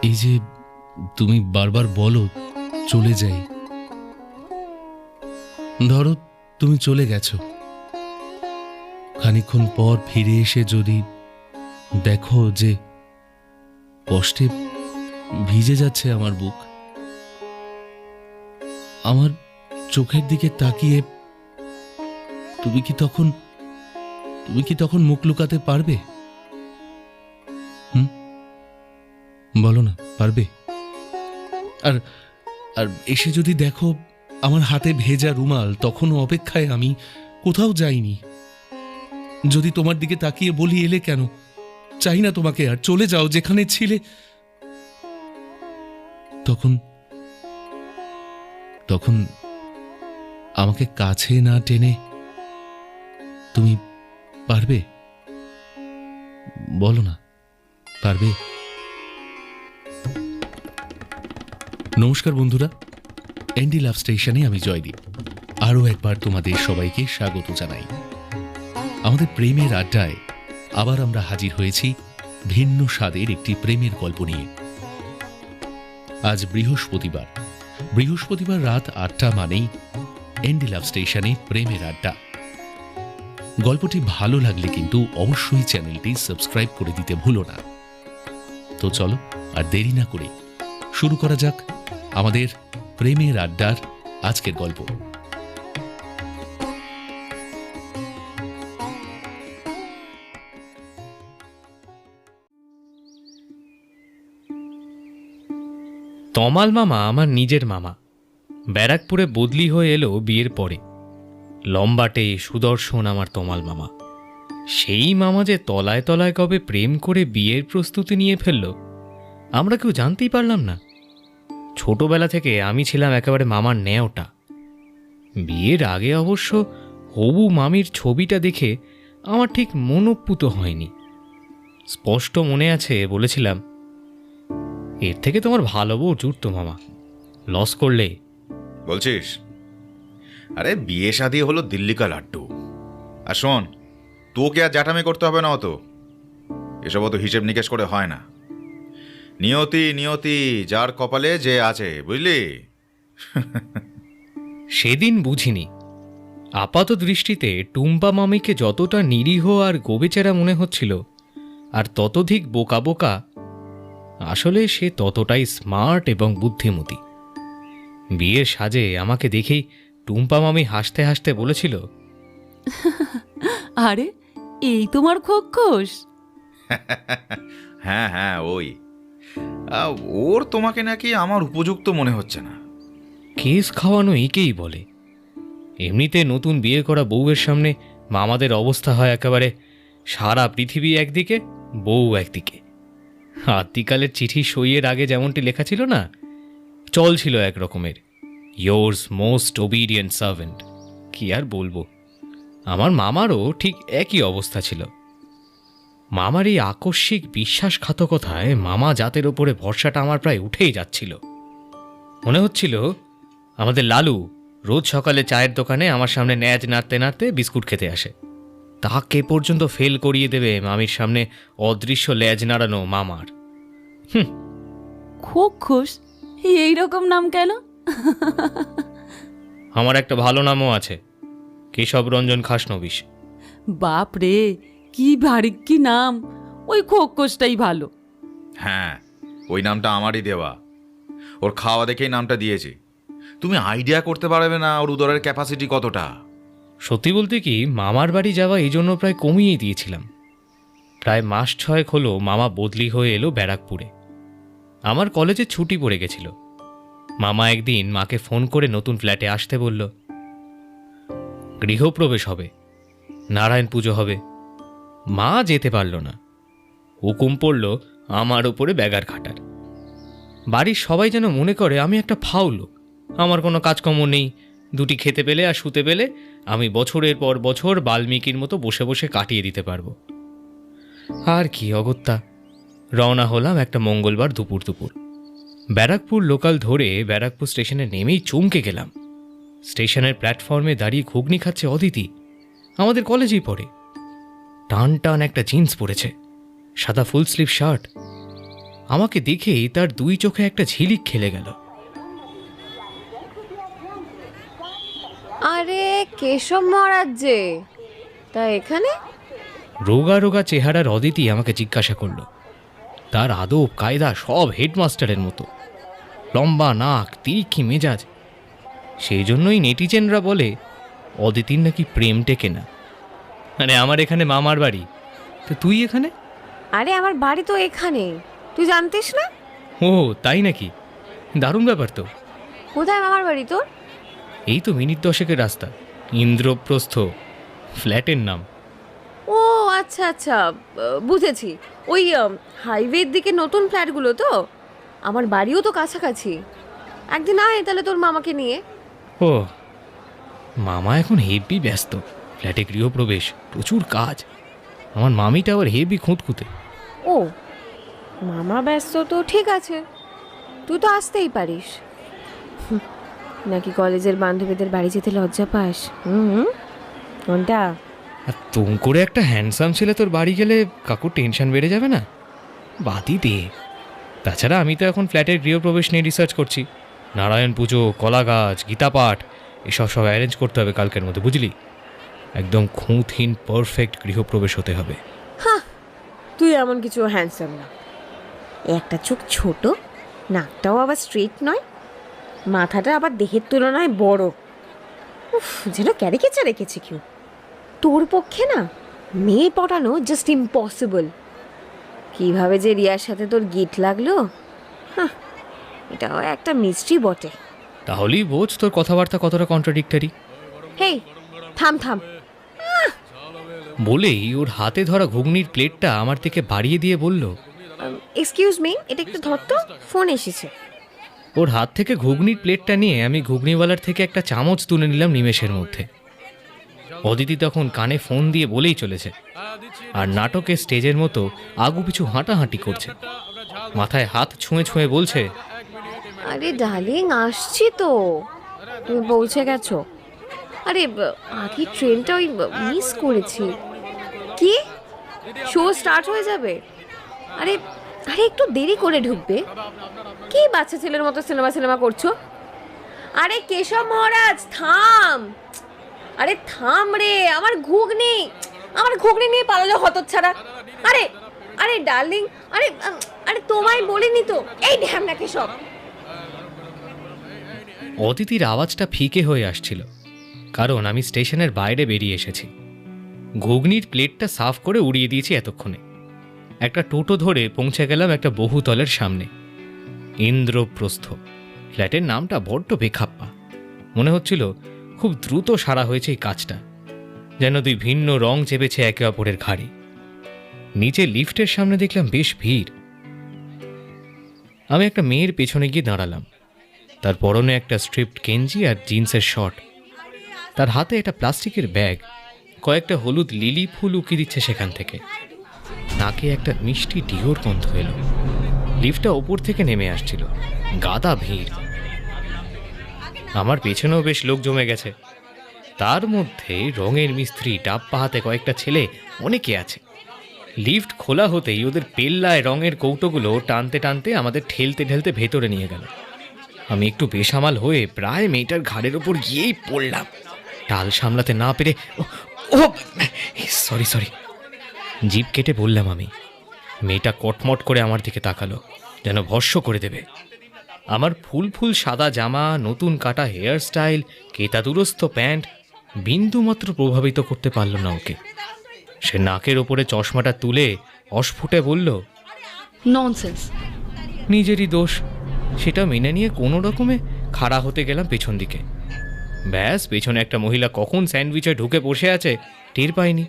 এই যে তুমি বারবার বলো চলে যাই, ধরো তুমি চলে গেছো, খানিকক্ষণ পর ফিরে এসে যদি দেখো যে কষ্টে ভিজে যাচ্ছে আমার বুক, আমার চোখের দিকে তাকিয়ে তুমি কি তখন মুখ লুকাতে পারবে? বলো না, পারবে? আর আর এসে যদি দেখো আমার হাতে ভেজা রুমাল, তখনও অপেক্ষায় আমি, কোথাও যাইনি। যদি তোমার দিকে তাকিয়ে বলি এলে কেন, চাই না তোমাকে আর, চলে যাও যেখানে ছিলে, তখন তখন আমাকে কাছে না টেনে তুমি পারবে? বলো না, পারবে? নমস্কার বন্ধুরা, এনডি লাভ স্টেশনে আমি জয়দীপ আরও একবার তোমাদের সবাইকে স্বাগত জানাই। আমাদের প্রেমের আড্ডায় আবার আমরা হাজির হয়েছি ভিন্ন স্বাদের একটি প্রেমের গল্প নিয়ে। আজ বৃহস্পতিবার রাত ৮টা মানেই এনডি লাভ স্টেশনে প্রেমের আড্ডা। গল্পটি ভালো লাগলে কিন্তু অবশ্যই চ্যানেলটি সাবস্ক্রাইব করে দিতে ভুলো না। তো চলো আর দেরি না করে শুরু করা যাক আমাদের প্রেমের আড্ডার আজকের গল্প। তমাল মামা আমার নিজের মামা। ব্যারাকপুরে বদলি হয়ে এলো বিয়ের পরে। লম্বাটে সুদর্শন আমার তমাল মামা। সেই মামা যে তলায় তলায় কবে প্রেম করে বিয়ের প্রস্তুতি নিয়ে ফেলল, আমরা কেউ জানতেই পারলাম না। ছোটবেলা থেকে আমি ছিলাম একেবারে মামার ন্যাওটা। বিয়ের আগে অবশ্য হবু মামির ছবিটা দেখে আমার ঠিক মনোপুত হয়নি। স্পষ্ট মনে আছে বলেছিলাম, এর থেকে তোমার ভালো বউ জুটতো মামা, লস করলে। বলছিস? আরে বিয়ে শাদী হলো দিল্লি কা লাড্ডু। আর শোন, তোকে আর জ্যাঠামি করতে হবে না, অত এসব অত হিসেব নিকেশ করে হয় না। নিয়তি নিয়তি যার কপালে যে আছে, বুঝলি? সেদিন বুঝিনি। আপাত দৃষ্টিতে টুম্পা মামিকে যতটা নিরীহ আর গোবেচারা মনে হচ্ছিল, আর ততোধিক বোকা বোকা, আসলে সে ততটাই স্মার্ট এবং বুদ্ধিমতী। বিয়ের সাজে আমাকে দেখেই টুম্পা মামি হাসতে হাসতে বলেছিল, আরে এই তোমার খোকস? হ্যাঁ হ্যাঁ, ওই ওর তোমাকে নাকি আমার উপযুক্ত মনে হচ্ছে না। কেস খাওয়ানো একেই বলে। এমনিতে নতুন বিয়ে করা বউয়ের সামনে মামাদের অবস্থা হয় একেবারে সারা পৃথিবী একদিকে, বউ একদিকে। আদিকালের চিঠি সইয়ের আগে যেমনটি লেখা ছিল না, চল ছিল এক রকমের, ইয়োর্স মোস্ট ওবিডিয়েন্ট সার্ভেন্ট। কি আর বলবো, আমার মামারও ঠিক একই অবস্থা ছিল। মামার এই আকস্মিক বিশ্বাসঘাতকতায় মামা জাতের ওপরে ভরসাটা আমার প্রায় উঠেই যাচ্ছিল। মনে হচ্ছিল আমাদের লালু রোজ সকালে চায়ের দোকানে আমার সামনে ন্যাজ নাড়তে নাড়তে বিস্কুট খেতে আসে, তাকে পর্যন্ত ফেল করিয়ে দেবে মামির সামনে অদৃশ্য লেজ নাড়ানো মামার। খোকস এইরকম নাম কেন? আমার একটা ভালো নামও আছে, কেশব রঞ্জন খাসনবিশ। বাপ রে, কি ভারী কি নাম! ওই খোকসটাই ভালো। হ্যাঁ, ওই নামটা আমারই দেওয়া। ওর খাওয়া দেখেই নামটা দিয়েছি। তুমি আইডিয়া করতে পারবে না ওর উদরের ক্যাপাসিটি কতটা। সত্যি বলতে কি, মামার বাড়ি যাওয়া এই জন্য প্রায় কমিয়ে দিয়েছিলাম। প্রায় মাস 6 হলো মামা বদলি হয়ে এলো ব্যারাকপুরে। আমার কলেজে ছুটি পড়ে গেছিল। মামা একদিন মাকে ফোন করে নতুন ফ্ল্যাটে আসতে বলল। গৃহপ্রবেশ হবে, নারায়ণ পুজো হবে। মা যেতে পারল না, হুকুম পড়ল আমার উপরে ব্যাগার খাটার। বাড়ির সবাই যেন মনে করে আমি একটা ফাউল, আমার কোনো কাজকর্ম নেই, দুটি খেতে পেলে আর শুতে পেলে আমি বছরের পর বছর বাল্মীকির মতো বসে বসে কাটিয়ে দিতে পারবো। আর কি অগত্যা! রওনা হলাম একটা মঙ্গলবার দুপুর। ব্যারাকপুর লোকাল ধরে ব্যারাকপুর স্টেশনে নেমেই চমকে গেলাম। স্টেশনের প্ল্যাটফর্মে দাঁড়িয়ে ঘুগনি খাচ্ছে অদিতি, আমাদের কলেজেই পড়ে। টান টান একটা জিন্স পরেছে, সাদা ফুল স্লিভ শার্ট। আমাকে দেখেই তার দুই চোখে একটা ঝিলিক খেলে গেল। আরে কেশব মহারাজ যে, তা এখানে? রোগা রোগা চেহারার অদিতি আমাকে জিজ্ঞাসা করলো। তার আদব কায়দা সব হেডমাস্টারের মতো, লম্বা নাক, তিরিক্ষি মেজাজ। সেই জন্যই নেটিজেনরা বলে অদিতির নাকি প্রেম টেকে না। মানে আমার এখানে মামার বাড়ি, তো তুই এখানে? আরে আমার বাড়ি তো এখানে, তুই জানতিস না? ও তাই নাকি, দারুণ ব্যাপার তো। কোথায় মামার বাড়ি তোর? এই তো মিনিট 10-এর রাস্তা, ইন্দ্রপ্রস্থ ফ্ল্যাটের নাম। ও আচ্ছা আচ্ছা, বুঝেছি। ওই হাইওয়ের দিকে নতুন ফ্ল্যাটগুলো তো। আমার বাড়িও তো কাছাকাছি। একদিন আয় তাহলে তোর মামাকে নিয়ে। ও মামা এখন হেভি ব্যস্ত, ফ্ল্যাটে গৃহপ্রবেশ, প্রচুর কাজ। আমার মামিটা আবার হেভি খুঁতখুঁতে। ও মামা ব্যস্ত তো ঠিক আছে, তুই তো আসতেই পারিস। নাকি কলেজের বান্ধবীদের বাড়ি যেতে লজ্জা পাস? কোনটা? আর তুম করে একটা হ্যান্ডসাম ছেলে তোর বাড়ি গেলে কাকুর টেনশন বেড়ে যাবে না? বাদই দে। তাছাড়া আমি তো এখন ফ্ল্যাটের গৃহপ্রবেশ নিয়ে রিসার্চ করছি। নারায়ণ পুজো, কলা গাছ, গীতাপাঠ এসব সব অ্যারেঞ্জ করতে হবে কালকের মধ্যে, বুঝলি? একদম খুঁতহীন পারফেক্ট গৃহপ্রবেশ হতে হবে। তুই এমন কিছু হ্যান্ডসাম না। একটা চোখ ছোট, নাকটাও আবার স্ট্রেট নয়, মাথাটা আবার দেহের তুলনায় বড়। উফ, যেন ক্যারিকেচার রেখেছে কেউ। তোর পক্ষে না মেয়ে পটানো জাস্ট ইম্পসিবল। কিভাবে যে রিয়ার সাথে তোর গিট লাগলো, এটাও একটা মিস্ট্রি বটে। তাহলেই বোঝ তোর কথাবার্তা কতটা কন্ট্রাডিক্টরি। হেই থাম থাম। বলেই ওর হাতে ধরা ঘুগনির প্লেটটা আমার থেকে বাড়িয়ে দিয়ে বলল, এক্সকিউজ মি, এটা একটু ধর তো, ফোন এসেছে। ওর হাত থেকে ঘুগনির প্লেটটা নিয়ে আমি ঘুগনিওয়ালার থেকে একটা চামচ তুলে নিলাম নিমেষের মধ্যে। অদিতি তখন কানে ফোন দিয়ে বলেই চলেছে, আর নাটকে স্টেজের মতো আগুপিছু হাঁটাহাঁটি করছে, মাথায় হাত ছুঁয়ে ছুঁয়ে বলছে, আরে ডার্লিং আসছি তো, তুমি পৌঁছে গেছো? আরে আগে ট্রেনটা ওই মিস করেছি। কি শো স্টার্ট হয়ে যাবে? আরে আরে একটু দেরি করে ঢুকবে। কি বাচ্চা ছেলের মতো সিনেমা করছো? আরে কেশব মহারাজ থাম, আরে থাম রে, আমার ঘুগনি নিয়ে পালালো হতচ্ছাড়া। আরে আরে ডার্লিং, আরে আরে তোমায় বলিনি তো, এই ঢ্যামনা কেশব। অদিতির আওয়াজটা ফিকে হয়ে আসছিল, কারণ আমি স্টেশনের বাইরে বেরিয়ে এসেছি। ঘুগনির প্লেটটা সাফ করে উড়িয়ে দিয়েছি এতক্ষণে। একটা টোটো ধরে পৌঁছে গেলাম একটা বহুতলের সামনে, ইন্দ্রপ্রস্থ। ফ্ল্যাটের নামটা বড্ড বেখাপ্পা, মনে হচ্ছিল খুব দ্রুত সারা হয়েছে এই কাজটা, যেন দুই ভিন্ন রং চেপেছে একে অপরের ঘাড়ে। নিচে লিফটের সামনে দেখলাম বেশ ভিড়। আমি একটা মেয়ের পেছনে গিয়ে দাঁড়ালাম। তার পরনে একটা স্ট্রিপড গেঞ্জি আর জিন্সের শর্ট, তার হাতে একটা প্লাস্টিকের ব্যাগ, কয়েকটা হলুদ লিলি ফুল উকি দিচ্ছে সেখান থেকে। নাকে একটা মিষ্টি ডিওর গন্ধ এলো। লিফটটা ওপর থেকে নেমে আসছিল, গাদা ভিড়। আমার পেছনেও বেশ লোক জমে গেছে, তার মধ্যে রঙের মিস্ত্রি, ডাব্বা হাতে কয়েকটা ছেলে, অনেকে আছে। লিফট খোলা হতেই ওদের পেল্লায় রঙের কৌটোগুলো টানতে টানতে আমাদের ঠেলতে ঠেলতে ভেতরে নিয়ে গেল। আমি একটু বেসামাল হয়ে প্রায় মেয়েটার ঘাড়ের ওপর গিয়েই পড়লাম, টাল সামলাতে না পেরে। ও সরি সরি, জিভ কেটে বললাম আমি। মেয়েটা কটমট করে আমার দিকে তাকালো, যেন ভস্ম করে দেবে। আমার ফুল ফুল সাদা জামা, নতুন কাটা হেয়ার স্টাইল, কেতাদুরস্ত প্যান্ট বিন্দুমাত্র প্রভাবিত করতে পারল না ওকে। সে নাকের ওপরে চশমাটা তুলে অস্ফুটে বলল, ননসেন্স। নিজেরই দোষ। সেটা মেনে নিয়ে কোনো রকমে খাড়া হতে গেলাম পেছন দিকে। ব্যাস, পেছনে একটা মহিলা কখন স্যান্ডউইচে ঢুকে বসে আছে টের পাইনি।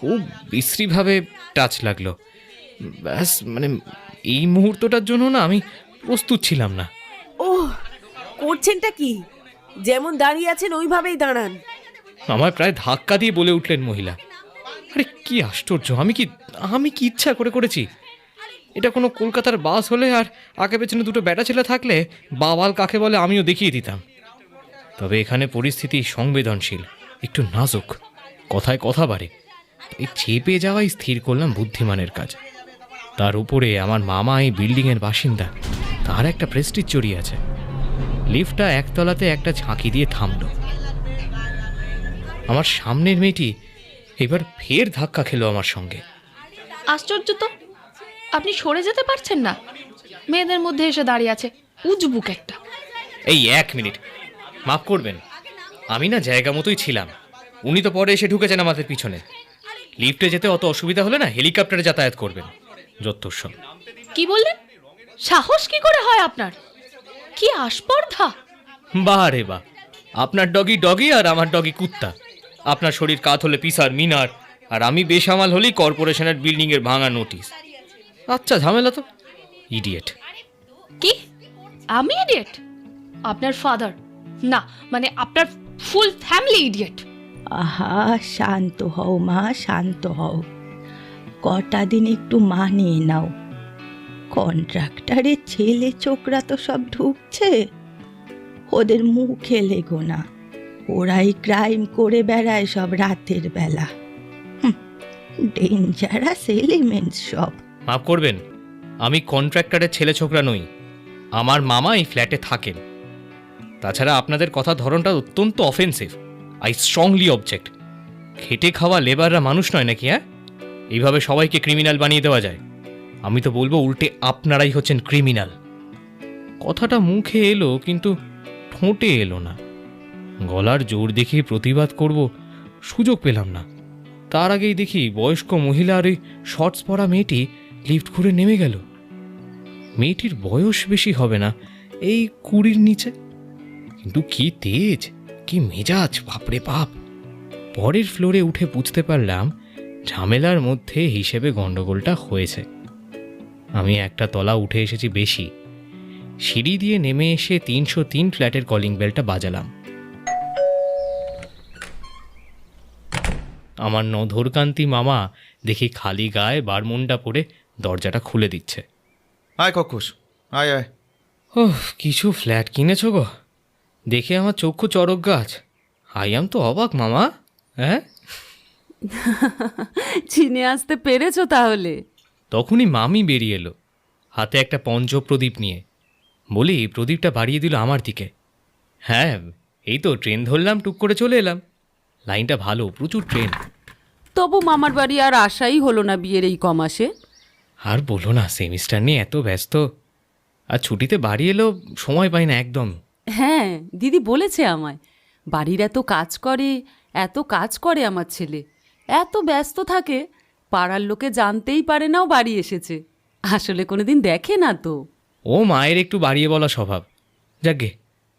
খুব বিশ্রীভাবে টাচ লাগলো। ব্যাস, মানে এই মুহূর্তটার জন্য না আমি প্রস্তুত ছিলাম না। ও করছেনটা কি? যেমন দাঁড়িয়ে আছেন ওইভাবেই দাঁড়ান। আমার প্রায় ধাক্কা দিয়ে বলে উঠলেন মহিলা। আরে কি আশ্চর্য, আমি কি ইচ্ছা করে করেছি? এটা কোনো কলকাতার বাস হলে আর আগে পেছনে দুটো ব্যাটা ছেলে থাকলে বাওয়াল কাকে বলে আমিও দেখিয়ে দিতাম। তবে এখানে পরিস্থিতি সংবেদনশীল, একটু নাজুক, কথায় কথা বাড়ে। এই চেপে যাওয়াই স্থির করলাম বুদ্ধিমানের কাজ। তার উপরে আমার মামা এই বিল্ডিংয়ের বাসিন্দা, তার একটা প্রেস্টিজ জড়িয়ে আছে। লিফটটা একতলাতে একটা ঝাঁকি দিয়ে থামল। আমার সামনের মেয়েটি এবার ফের ধাক্কা খেলো আমার সঙ্গে। আশ্চর্য তো, আপনি সরে যেতে পারছেন না? মেয়েদের মধ্যে এসে দাঁড়িয়ে আছে উজবুক একটা। এই 1 মিনিট, মাফ করবেন, আমি না জায়গা মতোই ছিলাম। উনি তো পরে এসে ঢুকেছেন আমাদের পিছনে। লিফটে যেতে অত অসুবিধা হলে না হেলিকপ্টারে যাতায়াত করবেন, যত্তস্ব। কি বললেন? সাহস কি করে হয় আপনার? কি আস্পর্ধা! বাহ রে বাহ, আপনার ডগি ডগি আর আমার ডগি কুত্তা। আপনার শরীর কাত হলে পিসার মিনার, আর আমি বেসামাল হলেই কর্পোরেশনের বিল্ডিংয়ের ভাঙা নোটিশ। আচ্ছা ঝামেলা তো, ইডিয়েট। কি? আমি ইডিয়েট? আপনার ফাদার না, মানে আপনার ফুল ফ্যামিলি ইডিয়েট। আহা, শান্ত হও মা, শান্ত হও। কটা দিন একটু মানিয়ে নাও। কন্ট্রাক্টরের ছেলে ছোকরা তো সব ঢুকছে, ওদের মুখে লেগো না। ওরাই ক্রাইম করে বেড়ায় সব রাতের বেলা। ডেঞ্জারাস এলিমেন্টস সব। মাফ করবেন, আমি কন্ট্রাক্টরের ছেলে ছোকরা নই। আমার মামা এই ফ্ল্যাটে থাকেন। তাছাড়া আপনাদের কথা ধরনটা অত্যন্ত অফেন্সিভ। I strongly object. খেটে খাওয়া লেবাররা মানুষ নয় নাকি? হ্যাঁ, এইভাবে সবাইকে ক্রিমিনাল বানিয়ে দেওয়া যায়? আমি তো বলবো উল্টে আপনারাই হচ্ছেন ক্রিমিনাল। কথাটা মুখে এলো কিন্তু ঠোঁটে এলো না। গলার জোর দেখিয়ে প্রতিবাদ করব, সুযোগ পেলাম না। তার আগেই দেখি বয়স্ক মহিলা আর ওই শর্টস পরা মেয়েটি লিফট করে নেমে গেল। মেয়েটির বয়স বেশি হবে না, এই 20-র নিচে, কিন্তু কি তেজ, কি মেজাজ, বাপরে বাপ। পরের ফ্লোরে উঠে বুঝতে পারলাম ঝামেলার মধ্যে হিসেবে গন্ডগোলটা হয়েছে। আমি একটা তলা উঠে এসেছি বেশি। সিঁড়ি দিয়ে নেমে এসে 303 ফ্ল্যাটের কলিং বেলটা বাজালাম। আমার নধরকান্তি মামা দেখি খালি গায়ে বারমুন্ডা পরে দরজাটা খুলে দিচ্ছে। আয় কক্ষুস, আয় আয়। ওহ, কিছু ফ্ল্যাট কিনেছো গো, দেখে আমার চক্ষু চড়ক গাছ। আইয়াম তো অবাক মামা। হ্যাঁ, চিনে আসতে পেরেছো তাহলে? তখনই মামি বেরিয়ে এলো, হাতে একটা পঞ্চপ্রদীপ নিয়ে। বলি, প্রদীপটা বাড়িয়ে দিল আমার দিকে। হ্যাঁ, এই তো ট্রেন ধরলাম, টুক করে চলে এলাম। লাইনটা ভালো, প্রচুর ট্রেন। তবু মামার বাড়ি আর আসাই হলো না বিয়ের এই কমাসে। আর বলো না, সেমিস্টার নিয়ে এত ব্যস্ত, আর ছুটিতে বাড়ি এলো সময় পাই না একদম। হ্যাঁ, দিদি বলেছে আমায়, বাড়ির এত কাজ করে আমার ছেলে, এত ব্যস্ত থাকে, পাড়ার লোকে জানতেই পারে না ও বাড়ি এসেছে। আসলে কোনোদিন দেখে না তো। ও মায়ের একটু বাড়িয়ে বলা স্বভাব। যাকগে,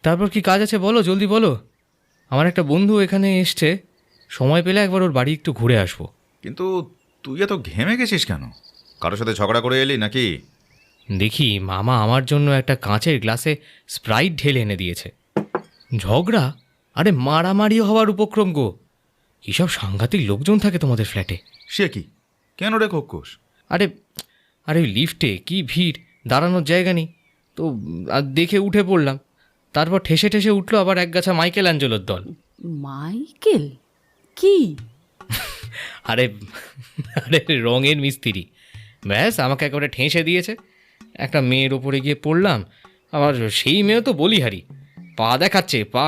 তারপর কি কাজ আছে বলো, জলদি বলো। আমার একটা বন্ধু এখানে এসছে, সময় পেলে একবার ওর বাড়ি একটু ঘুরে আসবো। কিন্তু তুই এত ঘেমে গেছিস কেন? কারোর সাথে ঝগড়া করে এলি নাকি? দেখি মামা আমার জন্য একটা কাঁচের গ্লাসে স্প্রাইট ঢেলে এনে দিয়েছে। ঝগড়া? আরে মারামারিও হওয়ার উপক্রম গো। এসব সাংঘাতিক লোকজন থাকে তোমাদের ফ্ল্যাটে। সে কি, কেন রে কক্ষুস? আরে আরে ওই লিফটে কি ভিড়, দাঁড়ানোর জায়গা নেই তো, আর দেখে উঠে পড়লাম। তারপর ঠেসে ঠেসে উঠলো আবার একগাছা মাইকেল অ্যাঞ্জেলোর দল। মাইকেল? কি? আরে আরে রঙের মিস্ত্রি। ব্যাস আমাকে একেবারে ঠেসে দিয়েছে। একটা মেয়ের ওপরে গিয়ে পড়লাম, আবার সেই মেয়েও তো বলিহারি, পা দেখাচ্ছে, পা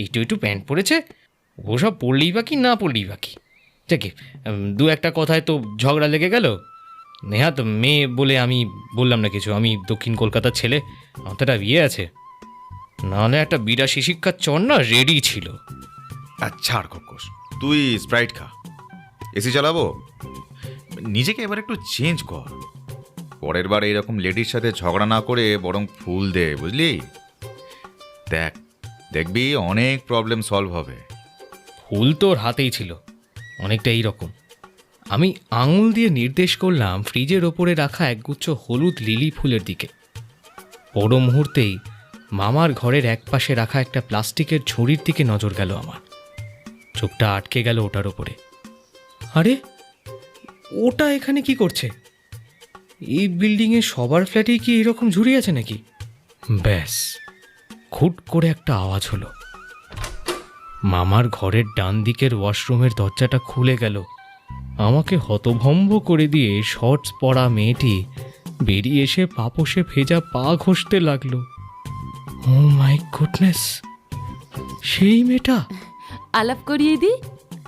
একটু একটু প্যান্ট পরেছে। ওসব পড়লেই বাকি, না পড়লেই বাকি। যাকে 2-1 কথায় তো ঝগড়া লেগে গেল। নেহাত মেয়ে বলে আমি বললাম না কিছু, আমি দক্ষিণ কলকাতার ছেলে, আমার তো একটা বিয়ে আছে। নাহলে একটা 82 শিক্ষার চর না রেডি ছিল। আচ্ছা আর কক্ষুস, তুই স্প্রাইট খা, এসি চালাবো। নিজেকে এবার একটু চেঞ্জ কর। পরের বার এইরকম লেডির সাথে ঝগড়া না করে বরং ফুল দে, বুঝলি? দেখবি অনেক প্রবলেম সলভ হবে। ফুল তোর হাতেই ছিল, অনেকটা এইরকম। আমি আঙুল দিয়ে নির্দেশ করলাম ফ্রিজের ওপরে রাখা একগুচ্ছ হলুদ লিলি ফুলের দিকে। পর মুহূর্তেই মামার ঘরের একপাশে রাখা একটা প্লাস্টিকের ঝুড়ির দিকে নজর গেল আমার। চোখটা আটকে গেল ওটার ওপরে। আরে ওটা এখানে কি করছে? এই বিল্ডিংয়ে সবার ফ্ল্যাটেই কি এরকম ঝুড়ি আছে নাকি? ব্যাস, খুট করে একটা আওয়াজ হলো। মামার ঘরের ডান দিকের ওয়াশরুমের দরজাটা খুলে গেল। আমাকে হতভম্ব করে দিয়ে শর্টস পরা মেয়েটি বেরিয়ে এসে পাপোশে ভেজা পা ঘষতে লাগলো। ও মাই গুডনেস, সেই মেয়েটা! আলাপ করিয়ে দি,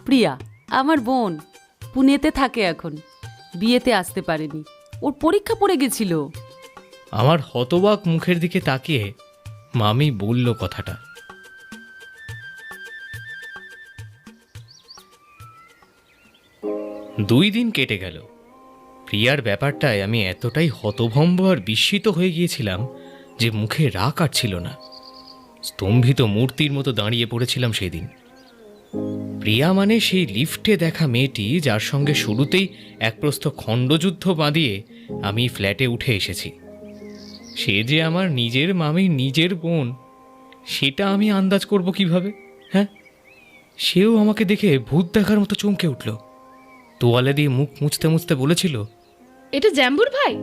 প্রিয়া আমার বোন, পুনেতে থাকে এখন, বিয়েতে আসতে পারেনি, ওর পরীক্ষা পড়ে গেছিল। আমার হতবাক মুখের দিকে তাকিয়ে মামি বলল কথাটা। দুই দিন কেটে গেল। প্রিয়ার ব্যাপারটায় আমি এতটাই হতভম্ব আর বিস্মিত হয়ে গিয়েছিলাম যে মুখে রাগ কাটছিল না। স্তম্ভিত মূর্তির মতো দাঁড়িয়ে পড়েছিলাম সেদিন। প্রিয়া মানে সেই লিফটে দেখা মেয়েটি যার সঙ্গে শুরুতেই এক প্রস্থ খণ্ডযুদ্ধ বাঁধিয়ে আমি ফ্ল্যাটে উঠে এসেছি। সে যে আমার নিজের মামির নিজের বোন, সেটা আমি আন্দাজ করব কিভাবে? হ্যাঁ, সেও আমাকে দেখে ভূত দেখার মতো চমকে উঠল। তোয়ালে দিয়ে মুখ মুছতে মুছতে বলেছিল, এটা জ্যাম্বুর ভাই,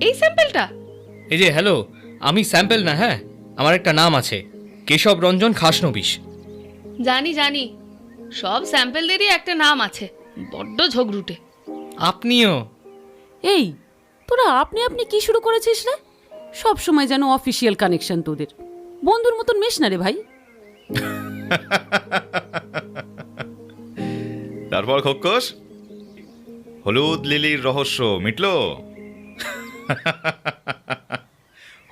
এই স্যাম্পেলটা? এই যে হ্যালো, আমি স্যাম্পেল না, হ্যাঁ আমার একটা নাম আছে, কেশব রঞ্জন খাসনবিশ। জানি জানি, সব স্যাম্পেলদেরই একটা নাম আছে, বড্ড ঝগড়ুটে। আপনিও? এই তোরা আপনি আপনি কি শুরু করেছিস রে? সব সময় যেন অফিসিয়াল কানেকশন তোদের, বন্ধুর মতন মেশ না রে ভাই। তারপর খোকস, হলুদ লিলির রহস্য মিটল?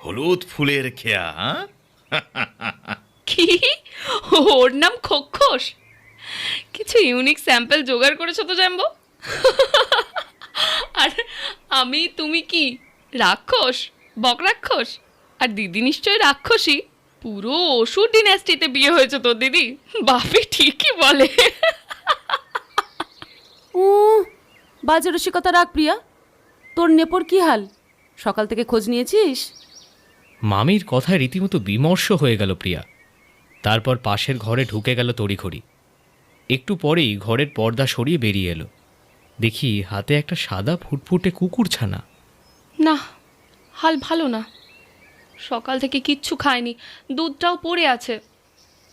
হলুদ ফুলের খেয়া? কি, ওর নাম খোকস? কিছু ইউনিক স্যাম্পল জোগাড় করেছো তো জ্যাম্বো? আর আমি, তুমি কি রাক্ষস, বক রাক্ষস? আর দিদি নিশ্চয়ই রাক্ষসী। পুরো অসুর ডিনাস্টিতে বিয়ে হয়েছে তোর দিদি, বাপি ঠিকই বলে। ও বাজে রসিকতা রাখ প্রিয়া। তোর নেপোর কি হাল? সকাল থেকে খোঁজ নিয়েছিস? মামির কথায় রীতিমতো বিমর্ষ হয়ে গেল প্রিয়া। তারপর পাশের ঘরে ঢুকে গেল তড়িঘড়ি। একটু পরেই ঘরের পর্দা সরিয়ে বেরিয়ে এলো। দেখি হাতে একটা সাদা ফুটফুটে কুকুর ছানা। না, হাল ভালো না। সকাল থেকে কিচ্ছু খায়নি, দুধটাও পড়ে আছে।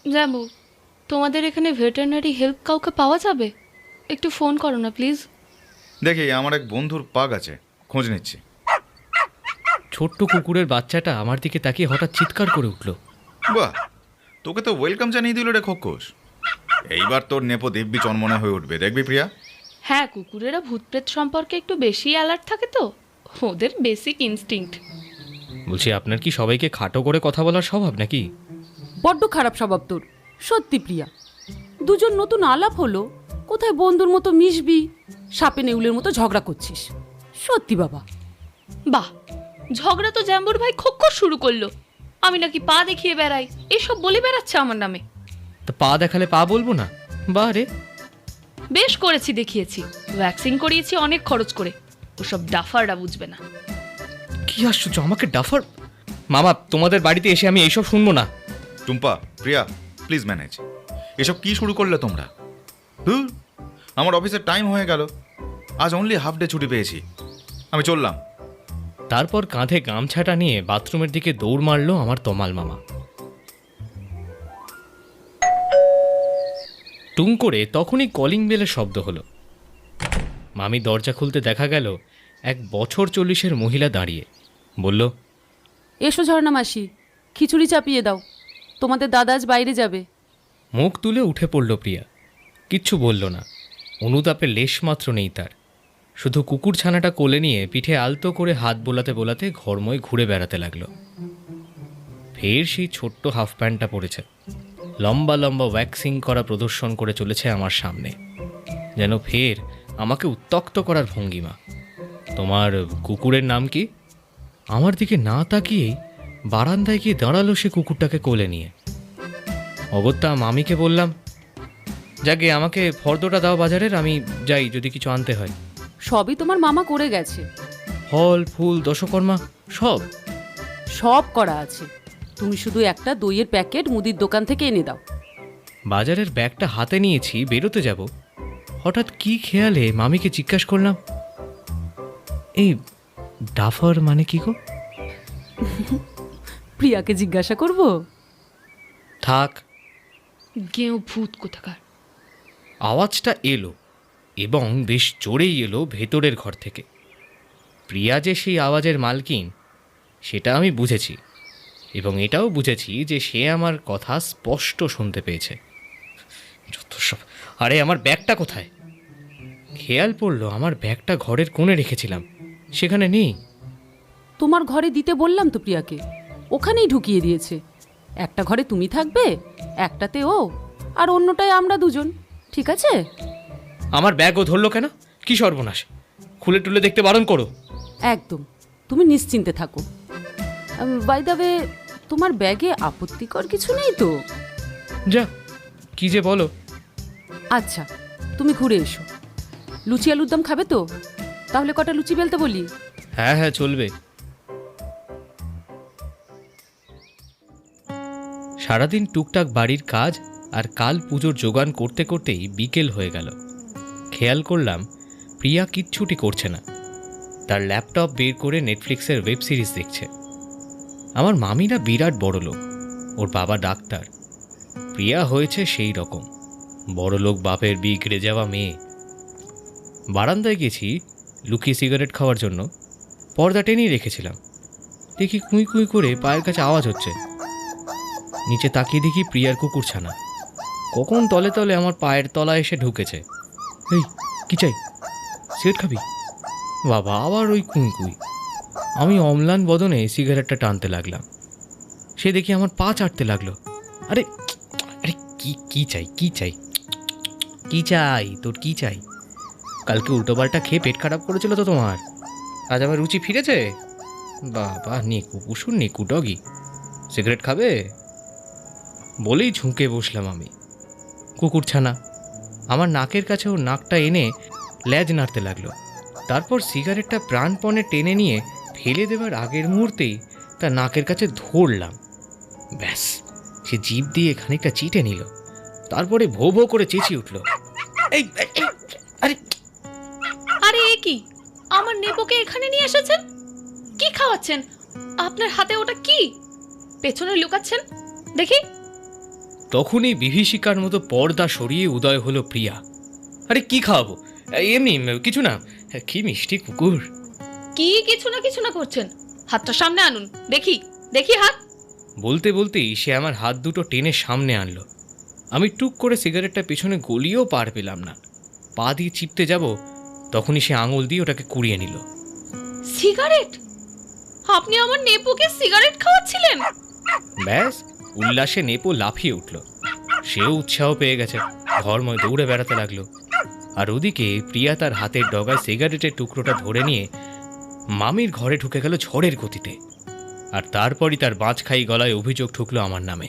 জ্যাম্বু, তোমাদের এখানে ভেটেরিনারি হেল্প কাউকে পাওয়া যাবে? একটু ফোন করো না প্লিজ। দেখি, আমার এক বন্ধুর পাগ আছে, খোঁজ নিচ্ছি। ছোট্ট কুকুরের বাচ্চাটা আমার দিকে তাকিয়ে হঠাৎ চিৎকার করে উঠল। বাহ, তোকে তো ওয়েলকাম জানিয়ে দিল রে খোকস। এইবার তোর নেপো দিব্যি চনমনে হয়ে উঠবে, দেখবি প্রিয়া। হ্যাঁ, কুকুরেরা ভূতপ্রেত সম্পর্কে একটু বেশি অ্যালার্ট থাকে তো, ওদের বেসিক ইনস্টিংক্ট। বলছি, আপনার কি সবাইকে খাটো করে কথা বলার স্বভাব নাকি? বড্ড খারাপ স্বভাব তোর, সত্যি প্রিয়া। দুজন নতুন আলাপ হলো, কোথায় বন্ধুর মতো মিশবি, সাপে নেউলের মতো ঝগড়া করছিস। সত্যি বাবা। বাহ, ঝগড়া তো জ্যাম্বুর ভাই খোকস শুরু করলো। আমি নাকি পা দেখিয়ে বেড়াই, এসব বলে বেড়াচ্ছে আমার নামে। তা পা দেখালে পা বলবো না? বাহ রে, বেশ করেছি, দেখিয়েছি, ভ্যাকসিন করিয়েছি অনেক খরচ করে। ওসব ডাফাররা বুঝবে না। কি আশ্চর্য, আমাকে ডাফার? মামা, তোমাদের বাড়িতে এসে আমি এইসব শুনবো না। টুম্পা, প্রিয়া, প্লিজ ম্যানেজ। এসব কি শুরু করলে তোমরা? আমার অফিসের টাইম হয়ে গেল, আজ অনলি হাফ ডে ছুটি পেয়েছি, আমি চললাম। তারপর কাঁধে গামছাটা নিয়ে বাথরুমের দিকে দৌড় মারল আমার তমাল মামা। টুং করে তখনই কলিং বেলের শব্দ হলো। মামি দরজা খুলতে দেখা গেল এক বছর 40-এর মহিলা দাঁড়িয়ে। বলল, এসো ঝর্ণা মাসি, খিচুড়ি চাপিয়ে দাও, তোমাদের দাদা আজ বাইরে যাবে। মুখ তুলে উঠে পড়ল প্রিয়া। কিচ্ছু বলল না, অনুতাপের লেশমাত্র নেই তার। শুধু কুকুর ছানাটা কোলে নিয়ে পিঠে আলতো করে হাত বোলাতে বোলাতে ঘরময় ঘুরে বেড়াতে লাগলো। ফের সেই ছোট্ট হাফ প্যান্টটা পরেছে, লম্বা লম্বা ওয়্যাক্সিং করা প্রদর্শন করে চলেছে আমার সামনে, যেন ফের আমাকে উত্ত্যক্ত করার ভঙ্গিমা। তোমার কুকুরের নাম কি? আমার দিকে না তাকিয়েই বারান্দায় গিয়ে দাঁড়ালো সে কুকুরটাকে কোলে নিয়ে। অগত্যা মামিকে বললাম, যাকে আমাকে ফর্দটা দাও বাজারের, আমি যাই যদি কিছু আনতে হয়। সবই তোমার মামা করে গেছে, ফল ফুল দশকর্মা সব সব করা আছে। তুমি শুধু একটা দইয়ের প্যাকেট মুদির দোকান থেকে এনে দাও। বাজারের ব্যাগটা হাতে নিয়েছি, বেরোতে যাব, হঠাৎ কি খেয়ালে মামিকে জিজ্ঞাসা করলাম, এই ডাফার মানে কি গো? প্রিয়াকে জিজ্ঞাসা করব? থাক। গেঁও ভূত কোথাকার। আওয়াজটা এলো, এবং বেশ জোরেই এলো ভেতরের ঘর থেকে। প্রিয়া যে সেই আওয়াজের মালকিন সেটা আমি বুঝেছি, এবং এটাও বুঝেছি যে সে আমার কথা স্পষ্ট শুনতে পেয়েছে। যত সব! আরে আমার ব্যাগটা কোথায়? খেয়াল পড়লো আমার ব্যাগটা ঘরের কোণে রেখেছিলাম, সেখানে নেই। তোমার ঘরে দিতে বললাম তো প্রিয়াকে, ওখানেই ঢুকিয়ে দিয়েছে। একটা ঘরে তুমি থাকবে, একটাতে ও, আর অন্যটায় আমরা দুজন, ঠিক আছে? আমার ব্যাগও ধরলো কেন? কি সর্বনাশ! খুলে টুলে দেখতে বারণ করো। একদম, তুমি নিশ্চিন্তে থাকো। বাই দ্য ওয়ে, তোমার ব্যাগে আপত্তিকর কিছু নেই তো? যা, কি যে বলো। আচ্ছা, তুমি ঘুরে এসো। লুচি আলুর দম খাবে তো? তাহলে কটা লুচি বেলতে বলি? হ্যাঁ হ্যাঁ, চলবে। সারাদিন টুকটাক বাড়ির কাজ আর কাল পুজোর জোগান করতে করতেই বিকেল হয়ে গেল। খেয়াল করলাম প্রিয়া কিচ্ছুটি করছে না, তার ল্যাপটপ বের করে নেটফ্লিক্সের ওয়েব সিরিজ দেখছে। আমার মামিরা বিরাট বড় লোক, ওর বাবা ডাক্তার। প্রিয়া হয়েছে সেই রকম বড়লোক বাপের বিগড়ে যাওয়া মেয়ে। বারান্দায় গেছি লুকিয়ে সিগারেট খাওয়ার জন্য, পর্দা টেনেই রেখেছিলাম। দেখি কুঁই কুঁই করে পায়ের কাছে আওয়াজ হচ্ছে। নিচে তাকিয়ে দেখি প্রিয়ার কুকুরছানা কখন তলে তলে আমার পায়ের তলা এসে ঢুকেছে। এই, কি চাই? সিগারেট খাবি? বাবা, আবার ওই কুঁই কুঁই। আমি অম্লান বদনে সিগারেটটা টানতে লাগলাম। সে দেখি আমার পা চাটতে লাগলো। আরে আরে, কি চাই? কি চাই? কি চাই তোর? কি চাই? কালকে উল্টোপাল্টা খেয়ে পেট খারাপ করেছিল তো তোমার, আজ আমার রুচি ফিরেছে। বাবা, নেকু পুষুর নেকু ডগি, সিগারেট খাবে বলেই ঝুঁকে বসলাম আমি। কুকুরছানা আমার নাকের কাছে ওর নাকটা এনে ল্যাজ নাড়তে লাগলো। তারপর সিগারেটটা প্রাণপণে টেনে নিয়ে ফেলে দেবার আগের মুহূর্তেই তার নাকের কাছে ধরলাম। ব্যাস, সে জিভ দিয়ে খানিকটা চিটে নিল, তারপরে ভো ভো করে চেঁচিয়ে উঠল, এই আরে আরে এ কি? আমার নেপোকে এখানে নিয়ে এসেছেন? কি খাওয়াচ্ছেন? আপনার হাতে ওটা কি? পেছনে লুকাচ্ছেন দেখি। তখনই বিভীষিকার মতো পর্দা সরিয়ে উদয় হলো প্রিয়া। আরে কি খাওয়াবো? এমনি কিছু না। কি মিষ্টি কুকুর! কি কিছু না করছেন? হাতটা সামনে আনুন, দেখি দেখি হাত। বলতে বলতেই সে আমার হাত দুটো টেনে সামনে আনলো। আমি টুক করে সিগারেটটা পেছনে গলিয়েও পার পেলাম না। পা দিয়ে চিপতে যাব, তখনই সে আঙুল দিয়ে ওটাকে কুড়িয়ে নিল। সিগারেট? আপনি আমার নেপোকে সিগারেট খাওয়াচ্ছিলেন? ব্যাস, উল্লাসে নেপো লাফিয়ে উঠল। সেও উৎসাহ পেয়ে গেছে, ঘরময় দৌড়ে বেড়াতে লাগলো। আর ওদিকে প্রিয়া তার হাতের ডগায় সিগারেটের টুকরোটা ধরে নিয়ে মামির ঘরে ঢুকে গেল ঝড়ের গতিতে। আর তারপরই তার বাঁচখাই গলায় অভিযোগ ঠুকলো আমার নামে।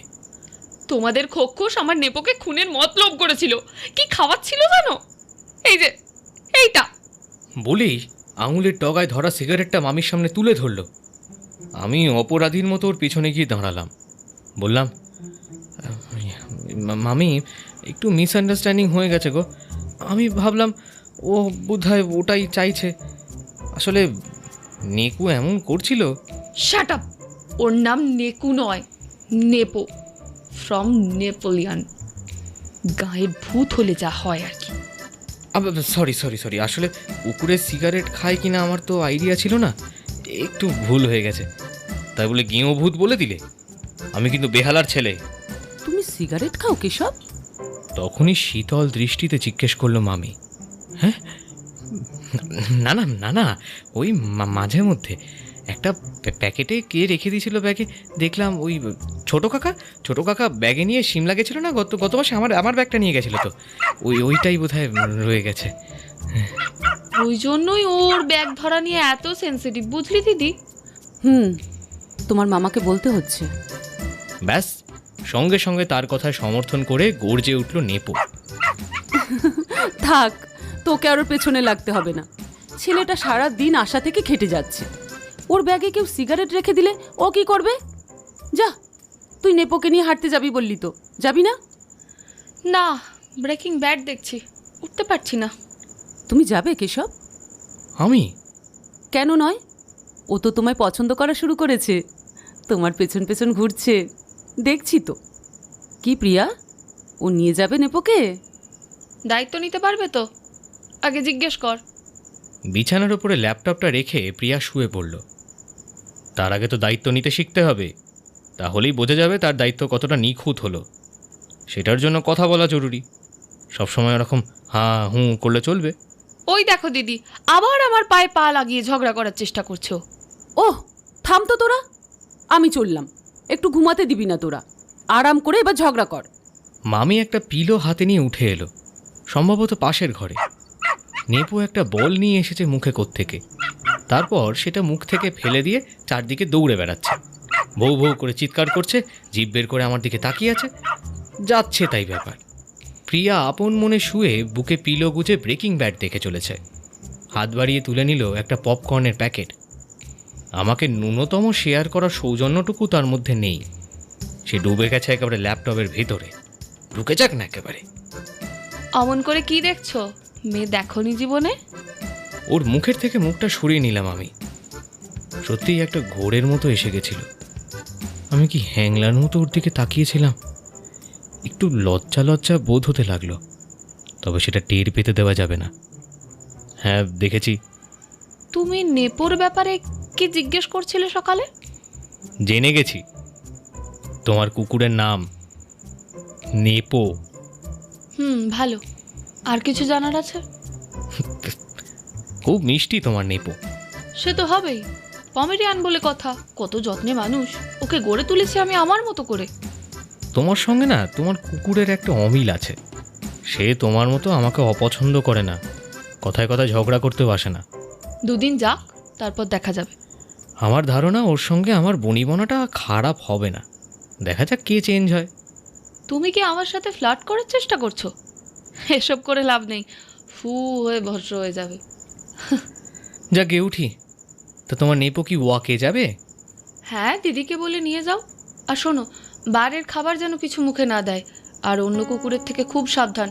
তোমাদের খোকস আমার নেপোকে খুনের মতলব করেছিল। কি খাওয়াচ্ছিল জানো? এই যে এইটা। বলেই আঙুলের ডগায় ধরা সিগারেটটা মামির সামনে তুলে ধরল। আমি অপরাধীর মতো ওর পিছনে গিয়ে দাঁড়ালাম। বললাম, মামি, একটু মিসআন্ডারস্ট্যান্ডিং হয়ে গেছে গো। আমি ভাবলাম ও বোধহয় ওটাই চাইছে। আসলে নেকু এমন করছিল। Shut up! ওর নাম নেকু নয়, নেপো, ফ্রম নেপোলিয়ান। গায়ে ভূত হলে যা হয় আর কি। সরি, আসলে কুকুরের সিগারেট খায় কিনা আমার তো আইডিয়া ছিল না, একটু ভুল হয়ে গেছে। তাই বলে গেঁয়ো ভূত বলে দিলে? আমি কিন্তু বেহালার ছেলে। তুমি সিগারেট খাও কেশব? তখনই শীতল দৃষ্টিতে জিজ্ঞেস করলো মামি। হ্যাঁ, না, ওই মাঝে মধ্যে একটা প্যাকেটে কে রেখে দিয়েছিল ব্যাগে, দেখলাম ওই ছোট কাকা ব্যাগে নিয়ে সিমলা গেছিল না গত মাসে, আমার ব্যাগটা নিয়ে গেছিল তো, ওইটাই বোধহয় রয়ে গেছে। ওই জন্যই ওর ব্যাগ ধরা নিয়ে এত সেন্সিটিভ, বুঝলি দিদি? তোমার মামাকে বলতে হচ্ছে। ব্যাস, সঙ্গে সঙ্গে তার কথায় সমর্থন করে গর্জে উঠল নেপো। থাক, তোকে আরও পেছনে লাগতে হবে না। ছেলেটা সারা দিন আশা থেকে খেটে যাচ্ছে, ওর ব্যাগে কেউ সিগারেট রেখে দিলে ও কি করবে? যা, তুই নেপোকে নিয়ে হাঁটতে যাবি বললি তো, যাবি না? না, ব্রেকিং ব্যাড দেখছি, উঠতে পারছি না। তুমি যাবে কেশব? আমি? কেন নয়, ও তো তোমায় পছন্দ করা শুরু করেছে, তোমার পেছন পেছন ঘুরছে, দেখছি তো। কি প্রিয়া, ও নিয়ে যাবে নেপোকে? দায়িত্ব নিতে পারবে তো? আগে জিজ্ঞেস কর। বিছানার উপরে ল্যাপটপটা রেখে প্রিয়া শুয়ে পড়ল। তার আগে তো দায়িত্ব নিতে শিখতে হবে, তাহলেই বোঝা যাবে তার দায়িত্ব কতটা নিখুঁত হলো। সেটার জন্য কথা বলা জরুরি। সবসময় ওরকম হাঁ হুঁ করলে চলবে? ওই দেখো দিদি, আবার আমার পায়ে পা লাগিয়ে ঝগড়া করার চেষ্টা করছো। ওহ, থাম তো তোরা, আমি চললাম। একটু ঘুমাতে দিবি না তোরা? আরাম করে এবার ঝগড়া কর। মামি একটা পিলো হাতে নিয়ে উঠে এলো, সম্ভবত পাশের ঘরে। নেপু একটা বল নিয়ে এসেছে মুখে কোত্থেকে, তারপর সেটা মুখ থেকে ফেলে দিয়ে চারদিকে দৌড়ে বেড়াচ্ছে। ভৌ ভৌ করে চিৎকার করছে, জিভ বের করে আমার দিকে তাকিয়ে আছে। যাচ্ছে তাই ব্যাপার। প্রিয়া আপন মনে শুয়ে বুকে পিলো গুজে ব্রেকিং ব্যাড দেখে চলেছে। হাত বাড়িয়ে তুলে নিল একটা পপকর্নের প্যাকেট। আমাকে ন্যূনতম শেয়ার করার সৌজন্যটুকু তার মধ্যে নেই। সে ডুবে গেছে একেবারে ল্যাপটপের ভেতরে। ঢুকে যাক না একেবারে। অমন করে কি দেখছো? মেয়ে দেখোনি জীবনে? ওর মুখের থেকে মুখটা সরিয়ে নিলাম আমি। সত্যিই একটা ঘোরের মতো এসে গেছিল। আমি কি হ্যাংলার মতো ওর দিকে তাকিয়েছিলাম। একটু লজ্জা লজ্জা বোধ হতে লাগলো, তবে সেটা টের পেতে দেওয়া যাবে না। হ্যাঁ, দেখেছি। তুমি নেপোর ব্যাপারে কি জিজ্ঞেস করছিলে সকালে? জেনে গেছি। তোমার কুকুরের নাম নেপো। ভালো। আর কিছু জানার আছে? খুব মিষ্টি তোমার নেপো। সে তো হবেই, পমেরিয়ান বলে কথা। কত যত্নে মানুষ, ওকে গড়ে তুলেছি আমি আমার মতো করে। তোমার সঙ্গে না তোমার কুকুরের একটা অমিল আছে। সে তোমার মতো আমাকে অপছন্দ করে না, কথায় কথায় ঝগড়া করতেও আসে না। দুদিন যাক, তারপর দেখা যাবে। আমার ধারণা ওর সঙ্গে আমার বনিবনাটা খারাপ হবে না। দেখা যাক কে চেঞ্জ হয়। তুমি কি আমার সাথে ফ্লার্ট করার চেষ্টা করছো? এসব করে লাভ নেই, ফু হয়ে ভস্ম হয়ে যাবে। যাকে উঠি। তো তোমার নেপো কি ওয়াকে যাবে? হ্যাঁ, দিদিকে বলে নিয়ে যাও। আর শোনো, বাইরের খাবার যেন কিছু মুখে না দেয়, আর অন্য কুকুরের থেকে খুব সাবধান।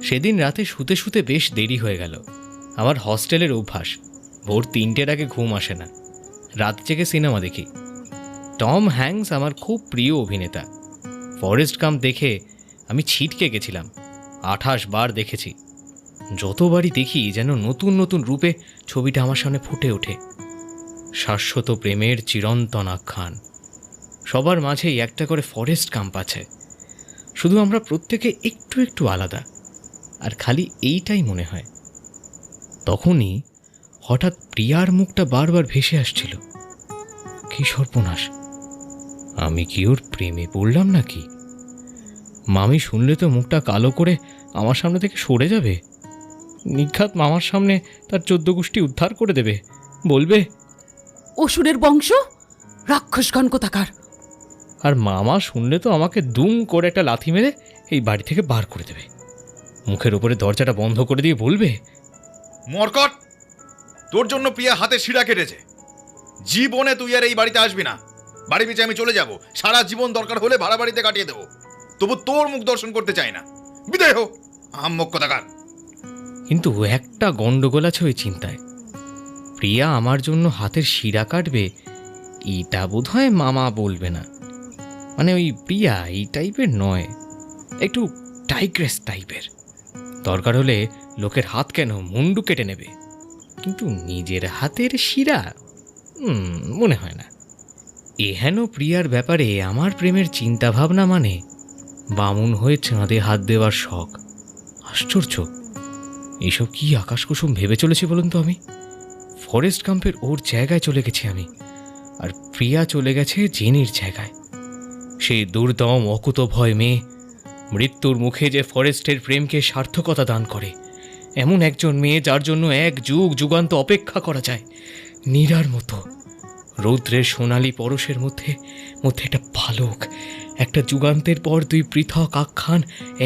সেদিন রাতে শুতে শুতে বেশ দেরি হয়ে গেল। আমার হস্টেলের অভ্যাস, ভোর 3টের আগে ঘুম আসে না। রাত জেগে সিনেমা দেখি। টম হ্যাঙ্কস আমার খুব প্রিয় অভিনেতা। ফরেস্ট গাম্প দেখে আমি ছিটকে গেছিলাম। 28 বার দেখেছি। যতবারই দেখি যেন নতুন নতুন রূপে ছবিটা আমার সামনে ফুটে ওঠে। শাশ্বত প্রেমের চিরন্তন আখ্যান। সবার মাঝেই একটা করে ফরেস্ট গাম্প আছে, শুধু আমরা প্রত্যেকে একটু একটু আলাদা। আর খালি এইটাই মনে হয়। তখনই হঠাৎ প্রিয়ার মুখটা বারবার ভেসে আসছিল। কি সর্বনাশ! আমি কি ওর প্রেমে পড়লাম নাকি? মামি শুনলে তো মুখটা কালো করে আমার সামনে থেকে সরে যাবে। নিঘাত মামার সামনে তার 14 গোষ্ঠী উদ্ধার করে দেবে। বলবে অসুরের বংশ, রাক্ষসগণ কোথাকার। আর মামা শুনলে তো আমাকে দুম করে একটা লাথি মেরে এই বাড়ি থেকে বার করে দেবে। মুখের ওপরে দরজাটা বন্ধ করে দিয়ে বলবে, মরকট, তোর জন্য প্রিয়া হাতে শিরা কেটেছে। জীবনে তুই আর এই বাড়িতে আসবি না। বাড়ি পিছে আমি চলে যাব। সারা জীবন দরকার হলে ভাড়া বাড়িতে কাটিয়ে দেবো। তবু তোর মুখ দর্শন করতে চাই না। বিদায় হো, আম্মক কোথাকার। কিন্তু একটা গন্ডগোল আছে ওই চিন্তায়। প্রিয়া আমার জন্য হাতের শিরা কাটবে, এটা বোধ হয় মামা বলবে না। মানে ওই প্রিয়া এই টাইপের নয়, একটু টাইগ্রেস টাইপের। দরকার হলে লোকের হাত কেন, মুন্ডু কেটে নেবে। কিন্তু নিজের হাতের শিরা মনে হয় না। এহেন প্রিয়ার ব্যাপারে আমার প্রেমের চিন্তাভাবনা মানে বামুন হয়ে চাঁদে হাত দেওয়ার শখ। আশ্চর্য! এইসব কি আকাশকুসুম ভেবে চলেছি বলুন তো আমি। ফরেস্ট গাম্পের ওর জায়গায় চলে গেছি আমি, আর প্রিয়া চলে গেছে জেনির জায়গায়। সেই দুর্দম অকুতভয় মেয়ে, মৃত্যুর মুখে যে ফরেস্টের প্রেমকে সার্থকতা দান করে, এমন একজন মেয়ে যার জন্য 1 যুগ যুগান্ত অপেক্ষা করা যায়। নীরার মতো রৌদ্রের সোনালি পরশের মধ্যে মধ্যে একটা পালক, একটা যুগান্তের পর 2 পৃথক আখ্যান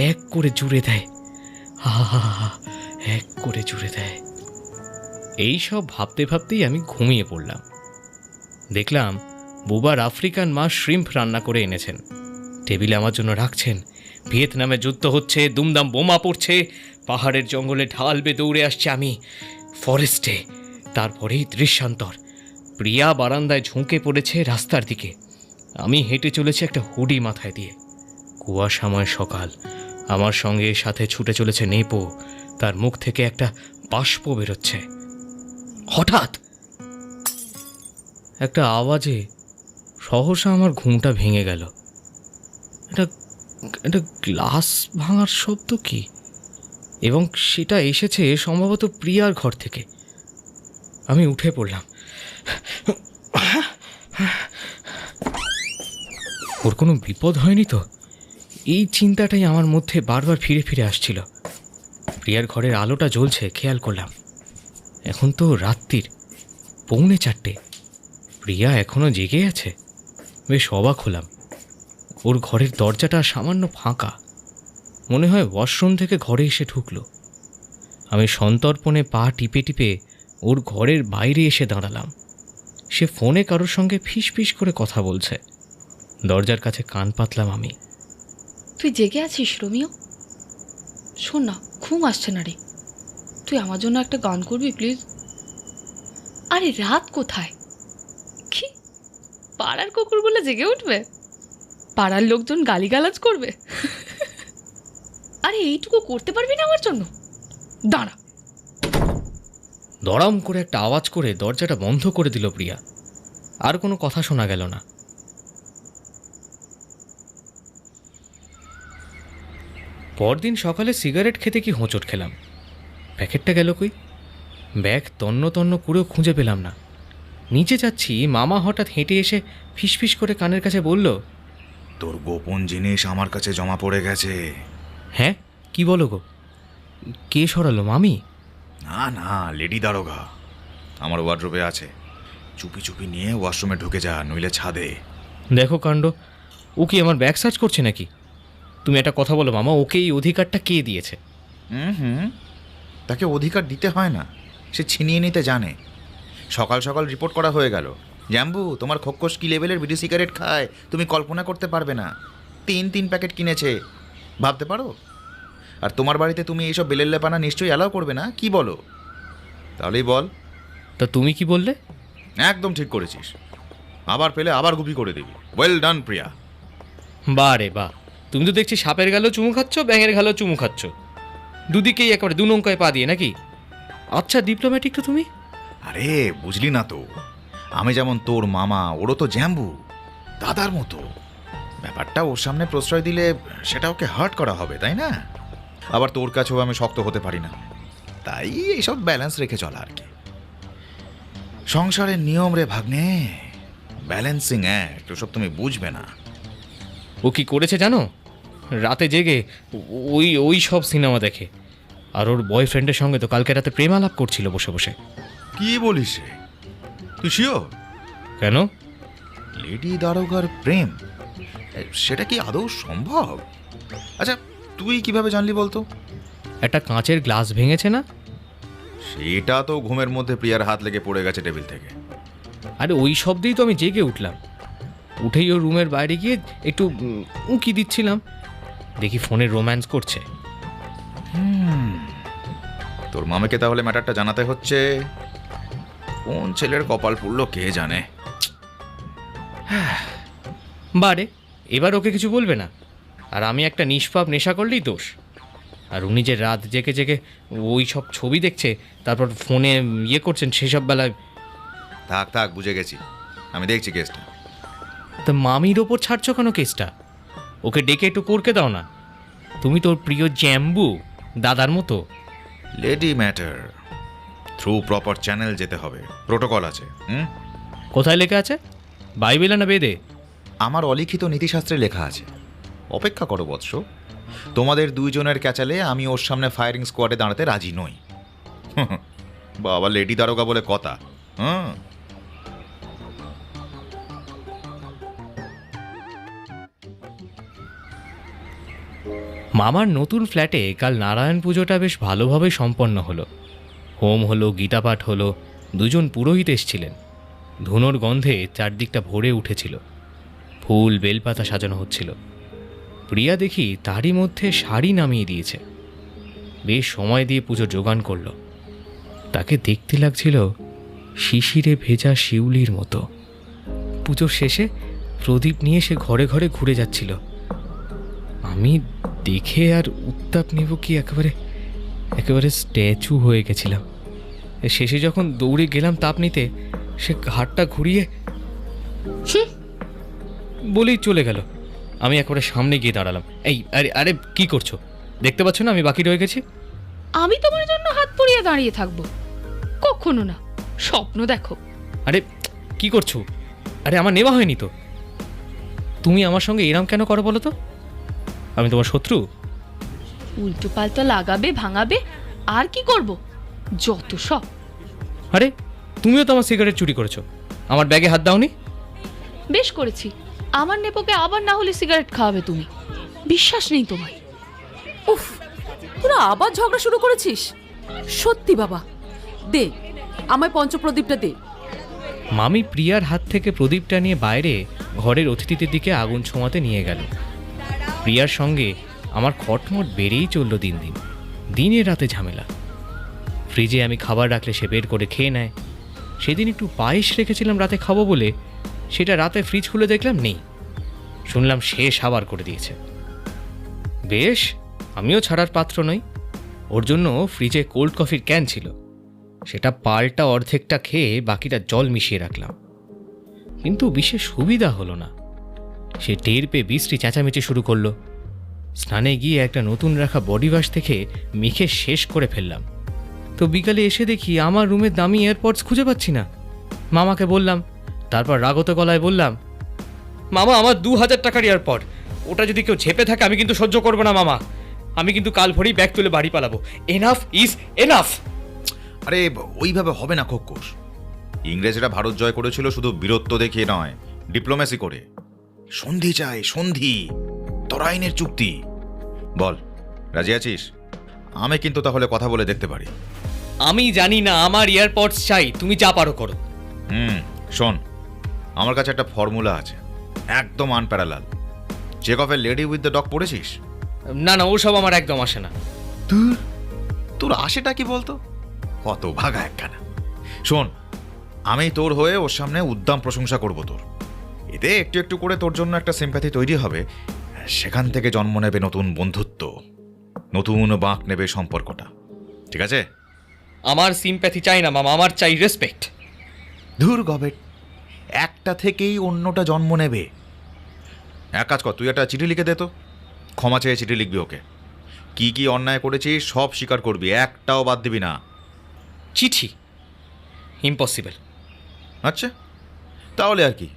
এক করে জুড়ে দেয়। এক করে জুড়ে দেয়। এই সব ভাবতে ভাবতেই আমি ঘুমিয়ে পড়লাম। দেখলাম বুবার আফ্রিকান মা শ্রিম্প রান্না করে এনেছেন, টেবিলে আমার জন্য রাখছেন। ভিয়েতনামে যুদ্ধ হচ্ছে, দুমদাম বোমা পড়ছে, পাহাড়ের জঙ্গলে ঢাল বেয়ে দৌড়ে আসছে আমি ফরেস্টে। তারপরেই দৃশ্যান্তর। প্রিয়া বারান্দায় ঝুঁকে পড়েছে রাস্তার দিকে। আমি হেঁটে চলেছি একটা হুডি মাথায় দিয়ে। কুয়াশাময় সকাল, আমার সঙ্গে সাথে ছুটে চলেছে নেপো, তার মুখ থেকে একটা বাষ্প বেরোচ্ছে। হঠাৎ একটা আওয়াজে সহসা আমার ঘুমটা ভেঙে গেল। এটা এটা গ্লাস ভাঙার শব্দ কি? এবং সেটা এসেছে সম্ভবত প্রিয়ার ঘর থেকে। আমি উঠে পড়লাম। ওর কোনো বিপদ হয়নি তো? এই চিন্তাটাই আমার মধ্যে বারবার ফিরে ফিরে আসছিল। প্রিয়ার ঘরের আলোটা জ্বলছে খেয়াল করলাম। এখন তো রাত্রির 3:45। প্রিয়া এখনো জেগে আছে। বেশ অবাক হলাম। ওর ঘরের দরজাটা সামান্য ফাঁকা, মনে হয় ওয়াশরুম থেকে ঘরে এসে ঢুকলো। আমি সন্তর্পণে পা টিপে টিপে ওর ঘরের বাইরে এসে দাঁড়ালাম। সে ফোনে কারোর সঙ্গে ফিস ফিস করে কথা বলছে। দরজার কাছে কান পাতলাম আমি। তুই জেগে আছিস রোমিও? শোন না, ঘুম আসছে না রে। তুই আমার জন্য একটা গান করবি প্লিজ? আরে রাত কোথায়? কি পাড়ার কুকুর বলে জেগে উঠবে? পাড়ার লোকজন গালিগালাজ করবে? আরে এইটুকু করতে পারবি না আমার জন্য? দাঁড়া। দড়াম করে একটা আওয়াজ করে দরজাটা বন্ধ করে দিল প্রিয়া। আর কোনো কথা শোনা গেল না। পরদিন সকালে সিগারেট খেতে কি হোঁচট খেলাম। প্যাকেটটা গেল কই? ব্যাগ তন্ন তন্ন করেও খুঁজে পেলাম না। নিচে যাচ্ছি, মামা হঠাৎ হেঁটে এসে ফিসফিস করে কানের কাছে বলল, তোর গোপন জিনিস আমার কাছে জমা পড়ে গেছে। হ্যাঁ, কি বলো গো? কে সরালো, মামি? না না, লেডি দারোগা। আমার ওয়ার্ড্রোবে আছে। চুপি চুপি নিয়ে ওয়াশরুমে ঢুকে যা, নইলে ছাদে। দেখো কাণ্ড, ও কি আমার ব্যাগ সার্চ করছে নাকি? তুমি একটা কথা বলো মামা, ওকে এই অধিকারটা কে দিয়েছে? হুম, তাকে অধিকার দিতে হয় না, সে ছিনিয়ে নিতে জানে। সকাল সকাল রিপোর্ট করা হয়ে গেল, জাম্বু তোমার খোকস কি লেভেলের বিড়ি সিগারেট খায় তুমি কল্পনা করতে পারবে না। 3 প্যাকেট কিনেছে, ভাবতে পারো? আর তোমার বাড়িতে তুমি এইসব বেলেল্লেপানা নিশ্চয়ই অ্যালাউ করবে না, কি বলো? তাহলেই বল। তা তুমি কি বললে? একদম ঠিক করেছিস, আবার পেলে আবার গুপি করে দিবি। ওয়েল ডান প্রিয়া। বা রে বা, তুমি তো দেখছি সাপের গালেও চুমু খাচ্ছ, ব্যাঙের গালেও চুমু খাচ্ছ, দুদিকেই একেবারে 2 নৌকায় পা দিয়ে নাকি? আচ্ছা ডিপ্লোম্যাটিক তো তুমি। আরে বুঝলি না তো, আমি যেমন তোর মামা, ওরও তো জ্যাম্বু, দাদার মতো। ব্যাপারটা ওর সামনে প্রশ্রয় দিলে সেটা ওকে হার্ট করা হবে, তাই না? আবার তোর কাছেও আমি শক্ত হতে পারি না, তাই এইসব ব্যালেন্স রেখে চলা আর কি। সংসারের নিয়ম রে ভাগ্নে, ব্যালেন্সিং অ্যাক্ট, ওসব তুমি বুঝবে না। ও কি করেছে জানো? রাতে জেগে ওই ওই সব সিনেমা দেখে। আর ওর বয়ফ্রেন্ডের সঙ্গে তো কালকে রাতে প্রেম আলাপ করছিল বসে বসে। কি বলিস রে? তুই শিওর? কেন? লেডি দারোগার প্রেম, সেটা কি আদৌ সম্ভব? আচ্ছা তুই কিভাবে জানলি বলতো? একটা কাঁচের গ্লাস ভেঙেছে না? সেটা তো ঘুমের মধ্যে প্রিয়ার হাত লেগে পড়ে গেছে টেবিল থেকে। আরে ওই শব্দেই তো আমি জেগে উঠলাম। উঠেই ওর রুমের বাইরে গিয়ে একটু উঁকি দিচ্ছিলাম, দেখি ফোনে রোম্যান্স করছে। তোর মামাকে তাহলে ম্যাটারটা জানাতে হচ্ছে। কোন ছেলের কপাল পুড়লো কে জানে। বারে, এবার ওকে কিছু বলবে না, আর আমি একটা নিষ্পাপ নেশা করলেই দোষ। আর উনি যে রাত জেগে জেগে ওই সব ছবি দেখছে, তারপর ফোনে ইয়ে করছেন, সেসব বেলায়। থাক থাক, বুঝে গেছি, আমি দেখছি কেসটা। তা মামির ওপর ছাড়ছো কেন কেসটা? ওকে ডেকে একটু করকে দাও না। তুমি তোর প্রিয় জ্যাম্বু দাদার মতো। Lady matter, through proper channel যেতে হবে, প্রোটোকল আছে। কোথায় লেখা আছে? বাইবেলে না বেদে? আমার অলিখিত নীতিশাস্ত্রে লেখা আছে। অপেক্ষা করো বৎস, তোমাদের 2 জনের ক্যাচালে আমি ওর সামনে ফায়ারিং স্কোয়াডে দাঁড়াতে রাজি নই। বাবা, লেডি দারোগা বলে কথা। মামার নতুন ফ্ল্যাটে কাল নারায়ণ পুজোটা বেশ ভালোভাবে সম্পন্ন হলো। হোম হলো, গীতাপাঠ হলো, 2 জন পুরোহিত এসেছিলেন। ধুনোর গন্ধে চারদিকটা ভরে উঠেছিল। ফুল বেলপাতা সাজানো হচ্ছিল। প্রিয়া দেখি তারই মধ্যে শাড়ি নামিয়ে দিয়েছে। বেশ সময় দিয়ে পুজো জোগান করলো। তাকে দেখতে লাগছিল শিশিরে ভেজা শিউলির মতো। পুজোর শেষে প্রদীপ নিয়ে সে ঘরে ঘরে ঘুরে যাচ্ছিল। আমি দেখে আর উত্তাপ নেব কি একেবারে একেবারে স্ট্যাচু হয়ে গেছিলাম। শেষে যখন দৌড়ে গেলাম তাপ নিতে, সে ঘাটটা ঘুরিয়ে বলেই চলে গেল। আমি একেবারে সামনে গিয়ে দাঁড়ালাম। এই আরে আরে কি করছো? দেখতে পাচ্ছ না আমি বাকি রয়ে গেছি? আমি তোমার জন্য হাত পুড়িয়ে দাঁড়িয়ে থাকবো? কখনো না, স্বপ্ন দেখো। আরে কি করছো? আরে আমার নেওয়া হয়নি তো। তুমি আমার সঙ্গে এরম কেন করো বলো তো? আমি তোমার শত্রু? উল্টো পাল্টা লাগাবে, ভাঙাবে, আর কি করব? যত সব। আরে তুমিও তো আমার সিগারেট চুরি করেছো, আমার ব্যাগে হাত দাওনি? বেশ করেছি। আমার নেপোকে আবার না হলে সিগারেট খাওয়াবে তুমি? বিশ্বাস নেই তোমার? উফ, তোরা আবার ঝগড়া শুরু করেছিস? সত্যি বাবা, দে আমায় পঞ্চপ্রদীপটা দে। মামি প্রিয়ার হাত থেকে প্রদীপটা নিয়ে বাইরে ঘরের অতিথিদের দিকে আগুন ছোঁয়াতে নিয়ে গেল। প্রিয়ার সঙ্গে আমার খটমট বেড়েই চলল দিন দিন, দিনে রাতে ঝামেলা। ফ্রিজে আমি খাবার রাখলে সে বের করে খেয়ে নেয়। সেদিন একটু পায়েস রেখেছিলাম রাতে খাবো বলে, সেটা রাতে ফ্রিজ খুলে দেখলাম নেই। শুনলাম শেষ আবার করে দিয়েছে। বেশ, আমিও ছাড়ার পাত্র নই। ওর জন্য ফ্রিজে কোল্ড কফির ক্যান ছিল, সেটা পাল্টা অর্ধেকটা খেয়ে বাকিটা জল মিশিয়ে রাখলাম। কিন্তু বিশেষ সুবিধা হলো না। সে টের পেয়ে বৃষ্টি চেঁচামেচি শুরু করলো। স্নানে গিয়ে একটা নতুন রাখা বডি ওয়াশ থেকে মেখে শেষ করে ফেললাম। তো বিকালে এসে দেখি আমার রুমের দামি এয়ারপডস খুঁজে পাচ্ছি না। মামাকে বললাম, তারপর রাগত গলায় বললাম, মামা আমার 2000 টাকার এয়ারপড, ওটা যদি কেউ ঝেপে থাকে আমি কিন্তু সহ্য করবো না মামা। আমি কিন্তু কাল ভোরেই ব্যাগ তুলে বাড়ি পালাবো। Enough is enough. আরে ওইভাবে হবে না খোকস। ইংরেজরা ভারত জয় করেছিল শুধু বীরত্ব দেখিয়ে নয়, ডিপ্লোম্যাসি করে। সন্ধি চাই, সন্ধি, তরাইনের চুক্তি। বল, রাজি আছিস? আমি কিন্তু তাহলে কথা বলে দেখতে পারি। আমি জানি না, আমার এয়ারপডস চাই, তুমি যা পারো করো। শোন, আমার কাছে একটা ফর্মুলা আছে, একদম unparallel. Chekhov a lady with the dog পড়েছিস? না না, ওসব আমার একদম আসে না। তোর আশেটা কি বলতো? কত ভাগা একখানা। শোন, আমি তোর হয়ে ওর সামনে উদ্দাম প্রশংসা করব তোর। এতে একটু একটু করে তোর জন্য একটা সিম্প্যাথি তৈরি হবে। সেখান থেকে জন্ম নেবে নতুন বন্ধুত্ব, নতুন বাঁক নেবে সম্পর্কটা। ঠিক আছে? আমার সিম্প্যাথি চাই না মামা, আমার চাই রেসপেক্ট। ধুর গবেট, একটা থেকেই অন্যটা জন্ম নেবে। এক কাজ কর, তুই একটা চিঠি লিখে দে তো। ক্ষমা চেয়ে চিঠি লিখবি ওকে। কি কি অন্যায় করেছিস সব স্বীকার করবি, একটাও বাদ দিবি না। চিঠি? ইম্পসিবল। আচ্ছা, তাহলে আর কি,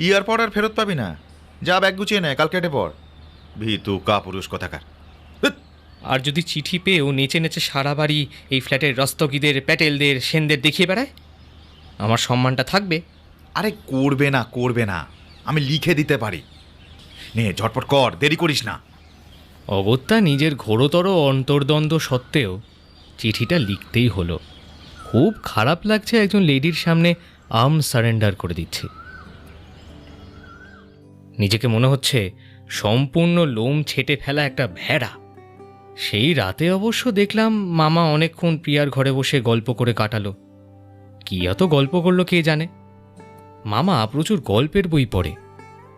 ইয়ারপর আর ফেরত পাবি না। যা ব্যাগ গুছিয়ে নেয়, কাল কেটে পড়। ভীতু কাপুরুষ কথাকার। আর যদি চিঠি পেয়েও নেচে নেচে সারা বাড়ি এই ফ্ল্যাটের রস্তগীদের, প্যাটেলদের, সেনদের দেখিয়ে বেড়ায়, আমার সম্মানটা থাকবে? আরে করবে না, করবে না, আমি লিখে দিতে পারি। নে ঝটপট কর, দেরি করিস না। অগত্যা নিজের ঘোরতর অন্তর্দ্বন্দ্ব সত্ত্বেও চিঠিটা লিখতেই হলো। খুব খারাপ লাগছে একজন লেডির সামনে সারেন্ডার করে দিচ্ছি। নিজেকে মনে হচ্ছে সম্পূর্ণ লোম ছেটে ফেলা একটা ভেড়া। সেই রাতে অবশ্য দেখলাম মামা অনেকক্ষণ প্রিয়ার ঘরে বসে গল্প করে কাটালো। কি এত গল্প করলো কে জানে। মামা প্রচুর গল্পের বই পড়ে,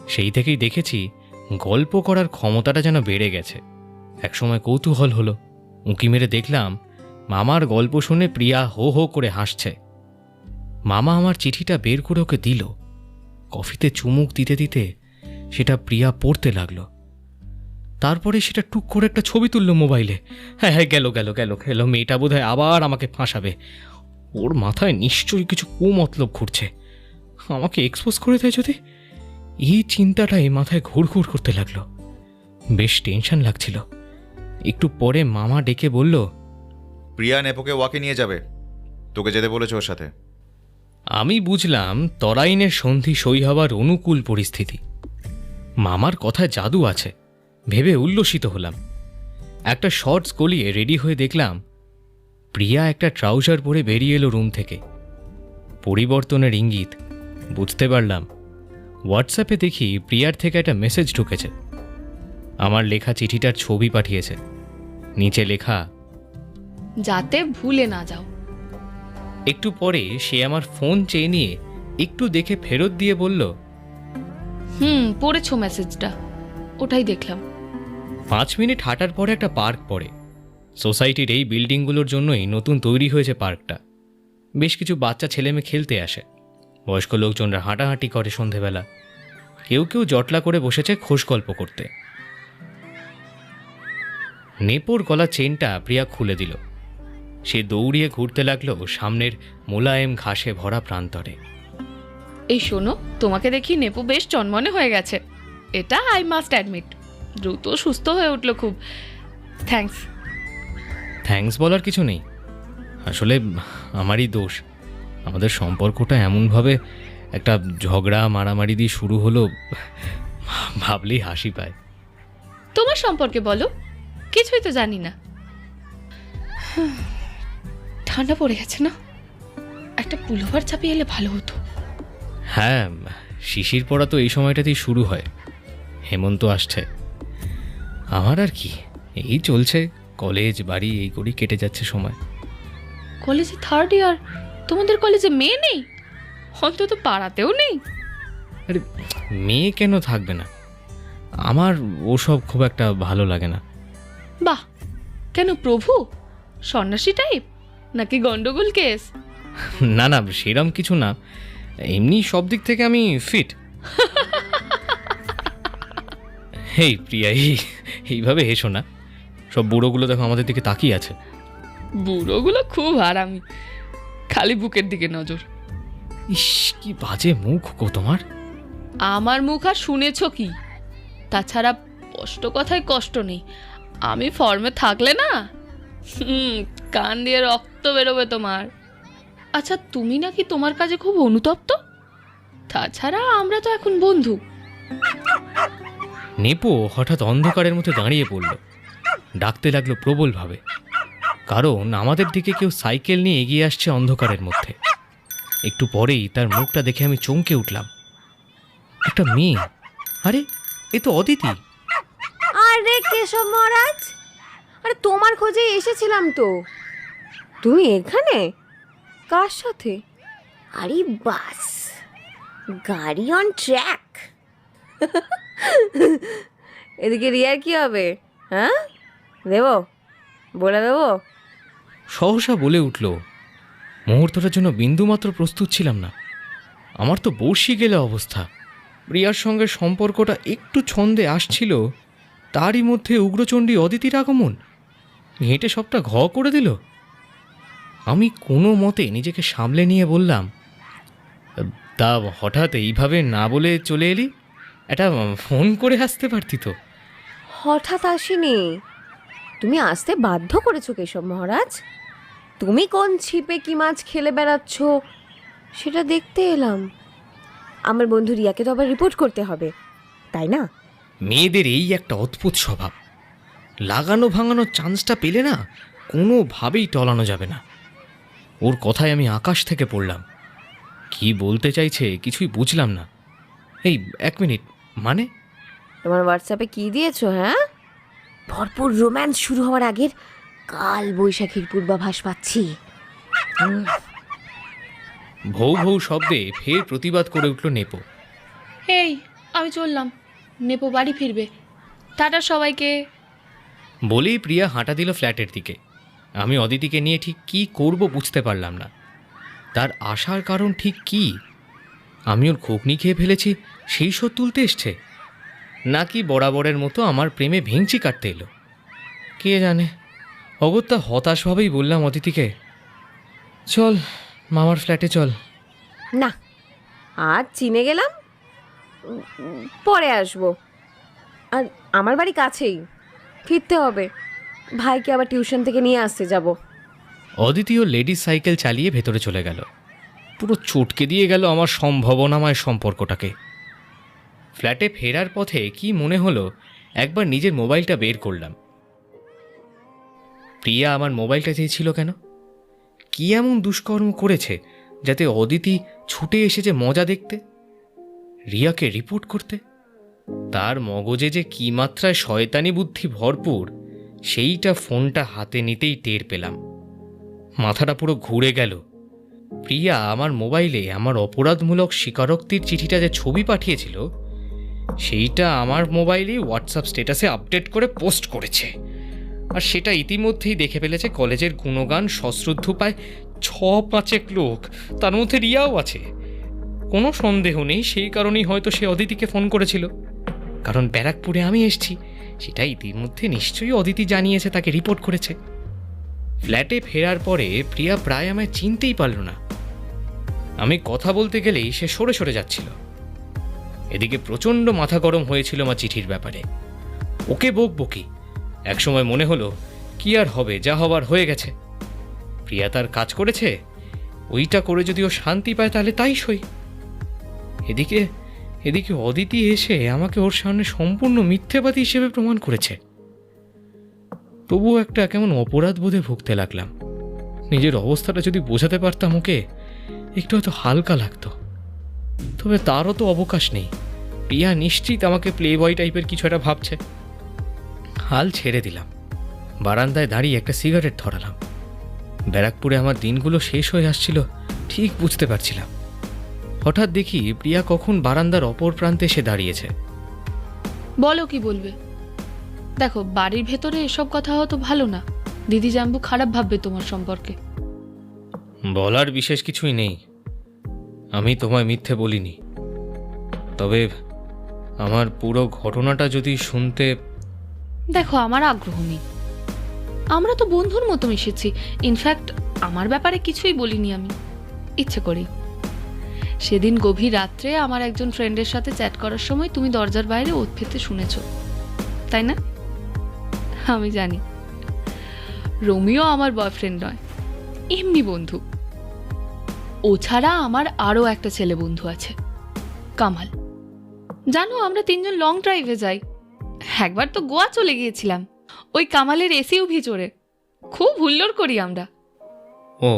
সেই থেকেই দেখেছি গল্প করার ক্ষমতাটা যেন বেড়ে গেছে। একসময় কৌতূহল হলো, উঁকি মেরে দেখলাম মামার গল্প শুনে প্রিয়া হো হো করে হাসছে। মামা আমার চিঠিটা বের করে ওকে দিল। কফিতে চুমুক দিতে দিতে সেটা প্রিয়া পড়তে লাগলো। তারপরে সেটা টুক করে একটা ছবি তুললো মোবাইলে। হ্যাঁ হ্যাঁ, গেল গেল গেল গেল, মেয়েটা বোধহয় আবার আমাকে ফাঁসাবে। ওর মাথায় নিশ্চয়ই কিছু কুমতলব ঘুরছে, আমাকে এক্সপোজ করে দেয় যদি। এই চিন্তাটাই মাথায় ঘুরঘুর করতে লাগলো। বেশ টেনশন লাগছিল। একটু পরে মামা ডেকে বলল, প্রিয়া নেপোকে ওয়াকে নিয়ে যাবে, তোকে যেতে বলেছে ওর সাথে। আমি বুঝলাম তরাইনের সন্ধি সই হওয়ার অনুকূল পরিস্থিতি। মামার কথায় জাদু আছে ভেবে উল্লসিত হলাম। একটা শর্টস গলিয়ে রেডি হয়ে দেখলাম প্রিয়া একটা ট্রাউজার পরে বেরিয়ে এলো রুম থেকে। পরিবর্তনের ইঙ্গিত বুঝতে পারলাম। হোয়াটসঅ্যাপে দেখি প্রিয়ার থেকে একটা মেসেজ ঢুকেছে। আমার লেখা চিঠিটার ছবি পাঠিয়েছে, নিচে লেখা, যাতে ভুলে না যাও। একটু পরে সে আমার ফোন চেয়ে নিয়ে একটু দেখে ফেরত দিয়ে বলল, পড়েছো মেসেজটা? ওটাই দেখলাম। 5 মিনিট হাঁটার পরে একটা পার্ক পড়ে। সোসাইটির এই বিল্ডিংগুলোর জন্যই নতুন তৈরি হয়েছে পার্কটা। বেশ কিছু বাচ্চা ছেলেমেয়ে খেলতে আসে, বয়স্ক লোকজনরা হাঁটাহাঁটি করে সন্ধেবেলা, কেউ কেউ জটলা করে বসেছে খোশ গল্প করতে। নেপোর গলা চেনটা প্রিয়া খুলে দিল। সে দৌড়িয়ে ঘুরতে লাগলো সামনের মোলায়েম ঘাসে ভরা প্রান্তরে। এই শোনো, তোমাকে দেখি নেপু বেশ চনমনে হয়ে গেছে, এটা আই মাস্ট অ্যাডমিট। দ্রুত সুস্থ হয়ে উঠলো খুব। থ্যাঙ্কস। থ্যাঙ্কস বলার কিছু নেই, আসলে আমারই দোষ। আমাদের সম্পর্কটা এমনভাবে একটা ঝগড়া মারামারি দিয়ে শুরু হলো, ভাবলেই হাসি পায়। তোমার সম্পর্কে বলো, কিছুই তো জানি না। ঠান্ডা পড়ে গেছে না, একটা পুলোভার চাপিয়ে এলে ভালো হতো। হ্যাঁ, শিশির পড়া তো এই সময়টাতেই শুরু হয়। হেমন্ত আসছে। আমার আর কি, এই চলছে, কলেজ বাড়ি এই করেই কেটে যাচ্ছে সময়। কলেজে 3rd ইয়ার, তোমাদের কলেজে মেয়ে নেই? অন্তত পাড়াতেও নেই? আরে মেয়ে কেন থাকবে না, আমার ওসব খুব একটা ভালো লাগে না। বাহ, কেন প্রভু সন্ন্যাসী টাইপ নাকি গন্ডগোল কেস? না না, সেরম কিছু না, এমনি সব দিক থেকে আমি ফিট। হেই প্রিয়া, এইভাবে হেসো না, সব বুড়োগুলো দেখো আমাদের দিকে তাকিয়ে আছে। বুড়োগুলো খুব আরামি, খালি বুকের দিকে নজর। ইস, কি বাজে মুখ গো তোমার। আমার মুখ আর শুনেছ কি? তাছাড়া স্পষ্ট কথায় কষ্ট নেই, আমি ফর্মে থাকলে না কান দিয়ে রক্ত বেরোবে তোমার। আচ্ছা, তুমি নাকি তোমার কাজে খুব অনুতপ্ত? তাছাড়া আমরা তো এখন বন্ধু। নেপো হঠাৎ অন্ধকারের মধ্যে দাঁড়িয়ে পড়ল, ডাকতে লাগলো প্রবলভাবে, কারণ আমাদের দিকে কেউ সাইকেল নিয়ে এগিয়ে আসছে অন্ধকারের মধ্যে। একটু পরেই তার মুখটা দেখে আমি চমকে উঠলাম। একটা মেয়ে, আরে এ তো অদিতি। আরে কেশব মহারাজ, আরে তোমার খোঁজে এসেছিলাম তো। তুমি এখানে কার সাথে? আরে বাস, গাড়ি অন ট্র্যাক। এদিকে রিয়ার কি হবে? হ্যাঁ, দেবো, বলে দেবো? সহসা বলে উঠল। মুহূর্তটার জন্য বিন্দুমাত্র প্রস্তুত ছিলাম না। আমার তো বর্ষি গেলে অবস্থা। প্রিয়ার সঙ্গে সম্পর্কটা একটু ছন্দে আসছিল, তারই মধ্যে উগ্রচণ্ডী অদিতির আগমন হেঁটে সবটা ঘ করে দিল। আমি কোনো মতে নিজেকে সামলে নিয়ে বললাম, তা হঠাৎ এইভাবে না বলে চলে এলি? একটা ফোন করে আসতে পারতি তো। হঠাৎ আসিনি, তুমি আসতে বাধ্য করেছো কেশব মহারাজ। তুমি কোন ছিপে কি মাছ খেলে বেড়াচ্ছ সেটা দেখতে এলাম। আমার বন্ধু রিয়াকে তো আবার রিপোর্ট করতে হবে, তাই না? মেয়েদের এই একটা অদ্ভুত স্বভাব, লাগানো ভাঙানোর চান্সটা পেলে না কোনোভাবেই টলানো যাবে না। ওর কথায় আমি আকাশ থেকে পড়লাম। কি বলতে চাইছে কিছুই বুঝলাম না। এই 1 মিনিট, মানে? তোমার হোয়াটসঅ্যাপে কি দিয়েছো? হ্যাঁ, ভরপুর রোম্যান্স শুরু হওয়ার আগের কাল বৈশাখীর পূর্বাভাস পাচ্ছি। ভৌ ভৌ শব্দে ফের প্রতিবাদ করে উঠল নেপো। এই, আমি চললাম, নেপো বাড়ি ফিরবে, টাটা সবাইকে। বলেই প্রিয়া হাঁটা দিল ফ্ল্যাটের দিকে। আমি অদিতিকে নিয়ে ঠিক কি করব বুঝতে পারলাম না। তার আসার কারণ ঠিক কি? আমি ওর খোকনি খেয়ে ফেলেছি সেই শোধ তুলতে এসছে, নাকি বরাবরের মতো আমার প্রেমে ভেঙচি কাটতে এলো? কে জানে। অগত্যা হতাশভাবেই বললাম অদিতিকে, চল মামার ফ্ল্যাটে চল। না, আজ চিনে গেলাম, পরে আসবো। আর আমার বাড়ি কাছেই, ফিরতে হবে। ভাইকে আবার টিউশন থেকে নিয়ে আসতে যাব। অদিতি ও লেডিস সাইকেল চালিয়ে ভেতরে চলে গেল। পুরো চটকে দিয়ে গেল আমার সম্ভাবনাময় সম্পর্কটাকে। ফ্ল্যাটে ফেরার পথে কি মনে হলো, একবার নিজের মোবাইলটা বের করলাম। প্রিয়া আমার মোবাইলটা চেয়েছিল কেন? কি এমন দুষ্কর্ম করেছে যাতে অদিতি ছুটে এসেছে মজা দেখতে, রিয়াকে রিপোর্ট করতে? তার মগজে যে কি মাত্রায় শয়তানি বুদ্ধি ভরপুর, সেইটা ফোনটা হাতে নিতেই টের পেলাম। মাথাটা পুরো ঘুরে গেল। প্রিয়া আমার মোবাইলে আমার অপরাধমূলক স্বীকারোক্তির চিঠিটা যে ছবি পাঠিয়েছিল, সেইটা আমার মোবাইলেই হোয়াটসঅ্যাপ স্ট্যাটাসে আপডেট করে পোস্ট করেছে। আর সেটা ইতিমধ্যেই দেখে ফেলেছে কলেজের গুণগান সশ্রদ্ধ পায় 6-5 লোক, তার মধ্যে রিয়াও আছে। কোনো সন্দেহ নেই সেই কারণেই হয়তো সে অদিতিকে ফোন করেছিল, কারণ ব্যারাকপুরে আমি এসেছি সেটা ইতিমধ্যে নিশ্চয়ই অদিতি জানিয়েছে, তাকে রিপোর্ট করেছে। ফ্ল্যাটে ফেরার পরে প্রিয়া প্রায় আমায় চিনতেই পারল না। আমি কথা বলতে গেলেই সে সরে সরে যাচ্ছিল। এদিকে প্রচণ্ড মাথা গরম হয়েছিল আমার চিঠির ব্যাপারে। ওকে বকবকি, একসময় মনে হলো কি আর হবে, যা হবার হয়ে গেছে। প্রিয়া তার কাজ করেছে, ওইটা করে যদি ও শান্তি পায় তাহলে তাই সই। এদিকে অদিতি এসে আমাকে ওর সামনে সম্পূর্ণ মিথ্যেবাদী হিসেবে প্রমাণ করেছে। তবুও একটা কেমন অপরাধ বোধে ভুগতে লাগলাম। নিজের অবস্থাটা যদি বোঝাতে পারতাম ওকে, একটু হয়তো হালকা লাগতো। তবে তারও তো অবকাশ নেই। প্রিয়া নিশ্চিত আমাকে প্লে বয় টাইপের কিছু একটা ভাবছে। হাল ছেড়ে দিলাম, বারান্দায় দাঁড়িয়ে একটা সিগারেট ধরালাম। ব্যারাকপুরে আমার দিনগুলো শেষ হয়ে আসছিল ঠিক বুঝতে পারছিলাম। হঠাৎ দেখি প্রিয়া কখন বারান্দার অপর প্রান্তে এসে দাঁড়িয়েছে। বলো কি বলবে? দেখো, বাড়ির ভেতরে এসব কথা হয়তো ভালো না, দিদি জাম্বু খারাপ ভাববে তোমার সম্পর্কে। বলার বিশেষ কিছুই নেই, আমি তোমায় মিথ্যে বলিনি। তবে আমার পুরো ঘটনাটা যদি শুনতে... দেখো, আমার আগ্রহ নেই। আমরা তো বন্ধুর মতো মিশেছি। ইনফ্যাক্ট আমার ব্যাপারে কিছুই বলিনি আমি, ইচ্ছে করি। সেদিন গভীর রাত্রে আমার একজন ফ্রেন্ডের সাথে চ্যাট করার সময় তুমি দরজার বাইরে ওত ফেতে শুনেছ, তাই না? আমি জানি রোমিও আমার বয়ফ্রেন্ড নয়, এমনি বন্ধু। ও ছাড়া আমার আরও একটা ছেলে বন্ধু আছে, কামাল। জানো, আমরা 3 জন লং ড্রাইভে যাই। একবার তো গোয়া চলে গিয়েছিলাম ওই কামালের এসইউভি চড়ে। খুব হুল্লোড় করি আমরা। ও,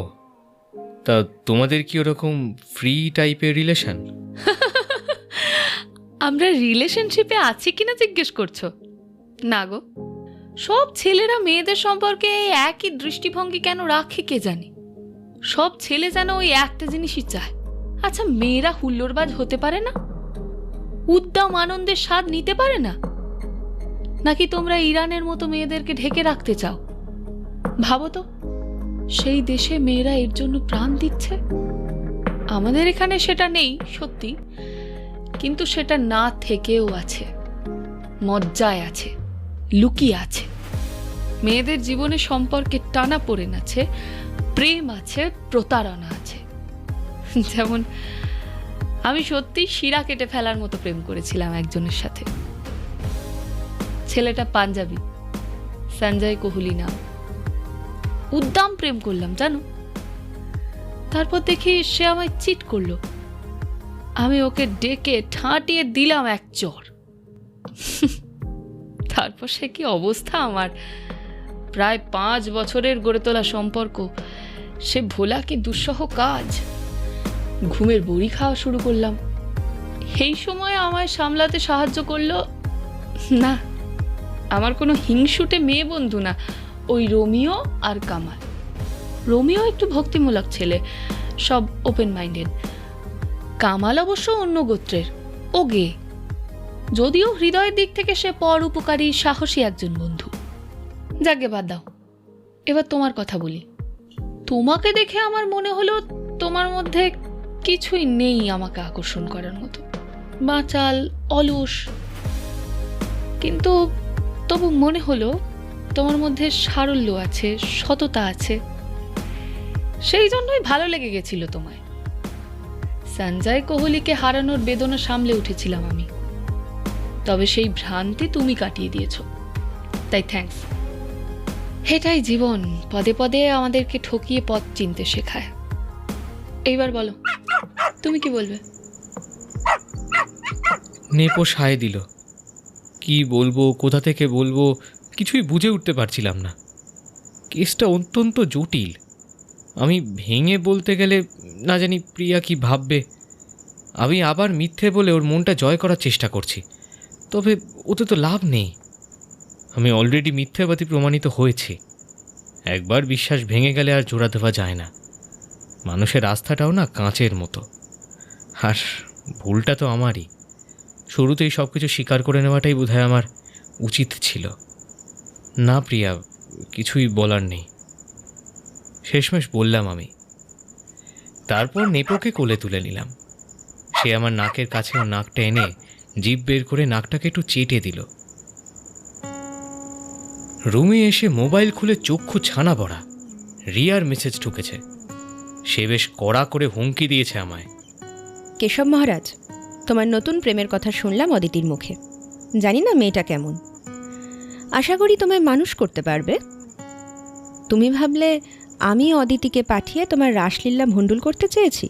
তা তোমাদের কি ওরকম ফ্রি টাইপের রিলেশন? আমরা রিলেশনশিপে আছি কিনা জিজ্ঞেস করছো? না গো, সব ছেলেরা মেয়েদের সম্পর্কে একই দৃষ্টিভঙ্গি কেন রাখে কে জানে। সব ছেলে যেন ওই একটা জিনিসই চায়। আচ্ছা, মেয়েরা হুল্লোড়বাজ হতে পারে না? উদ্দাম আনন্দের স্বাদ নিতে পারে না? নাকি তোমরা ইরানের মতো মেয়েদেরকে ঢেকে রাখতে চাও? ভাবো তো, সেই দেশে মেয়েরা এর জন্য প্রাণ দিচ্ছে। আমাদের এখানে সেটা নেই সত্যি, কিন্তু সেটা না থেকেও আছে, মজ্জায় আছে, লুকিয়ে আছে। মেয়েদের জীবনে সম্পর্কে টানাপোড়েন আছে, প্রেম আছে, প্রতারণা আছে। যেমন আমি সত্যি শিরা কেটে ফেলার মতো প্রেম করেছিলাম একজনের সাথে। ছেলেটা পাঞ্জাবি, সঞ্জয় কোহলি নাম। উদ্দাম প্রেম করলাম জানো। তারপর দেখি সে আমায় চিট করলো। আমি ওকে ডেকে ঠাঁটিয়ে দিলাম এক চর। তারপর সে কি অবস্থা আমার। প্রায় 5 বছরের গড়ে তোলা সম্পর্ক সে ভোলা কি দুঃসহ কাজ। ঘুমের বড়ি খাওয়া শুরু করলাম। এই সময় আমায় সামলাতে সাহায্য করলো না আমার কোনো হিংসুটে মেয়ে বন্ধু না, ওই রোমিও আর কামাল। রোমিও একটু ভক্তিমূলক ছেলে, সব ওপেন মাইন্ডেড। কামাল অবশ্য অন্য গোত্রের, ও গে। যদিও হৃদয়ের দিক থেকে সে পর উপকারী সাহসী একজন বন্ধু। যাকে বাদ দাও, এবার তোমার কথা বলি। তোমাকে দেখে আমার মনে হলো তোমার মধ্যে কিছুই নেই আমাকে আকর্ষণ করার মতো, বাচাল, অলস। কিন্তু তবু মনে হলো তোমার মধ্যে সারল্য আছে, সততা আছে। সেই জন্যই ভালো লেগে গেছিল তোমায়। সঞ্জয় কোহলিকে হারানোর বেদনা সামলে উঠেছিলাম আমি, তবে সেই ভ্রান্তি তুমি কাটিয়ে দিয়েছ, তাই থ্যাঙ্কস। এটাই জীবন, পদে পদে আমাদেরকে ঠকিয়ে পথ চিনতে শেখায়। এইবার বলো, তুমি কি বলবে? নেপো সায় দিল। কি বলবো, কোথা থেকে বলবো, কিছুই বুঝে উঠতে পারছিলাম না। কেসটা অত্যন্ত জটিল। আমি ভেঙে বলতে গেলে না জানি প্রিয়া কি ভাববে। আমি আবার মিথ্যে বলে ওর মনটা জয় করার চেষ্টা করছি, তবে ওতে তো লাভ নেই। আমি অলরেডি মিথ্যাবাদী প্রমাণিত হয়েছি। একবার বিশ্বাস ভেঙে গেলে আর জোড়া দেওয়া যায় না। মানুষের আস্থাটাও না কাঁচের মতো। আর ভুলটা তো আমারই। শুরুতেই সব কিছু স্বীকার করে নেওয়াটাই বোধহয় আমার উচিত ছিল। না প্রিয়া, কিছুই বলার নেই, শেষমেশ বললাম আমি। তারপর নেপোকে কোলে তুলে নিলাম। সে আমার নাকের কাছে ওর নাকটা এনে জিভ বের করে নাকটাকে একটু চেটে দিল। রুমে এসে মোবাইল খুলে চক্ষু ছানা পড়া, রিয়ার মেসেজ ঢুকেছে। সে বেশ কড়া করে হুমকি দিয়েছে আমায়। কেশব মহারাজ, তোমার নতুন প্রেমের কথা শুনলাম অদিতির মুখে। জানি না মেয়েটা কেমন, আশা করি তোমায় মানুষ করতে পারবে। তুমি ভাবলে আমি অদিতিকে পাঠিয়ে তোমার রাসলীলা ভণ্ডুল করতে চেয়েছি?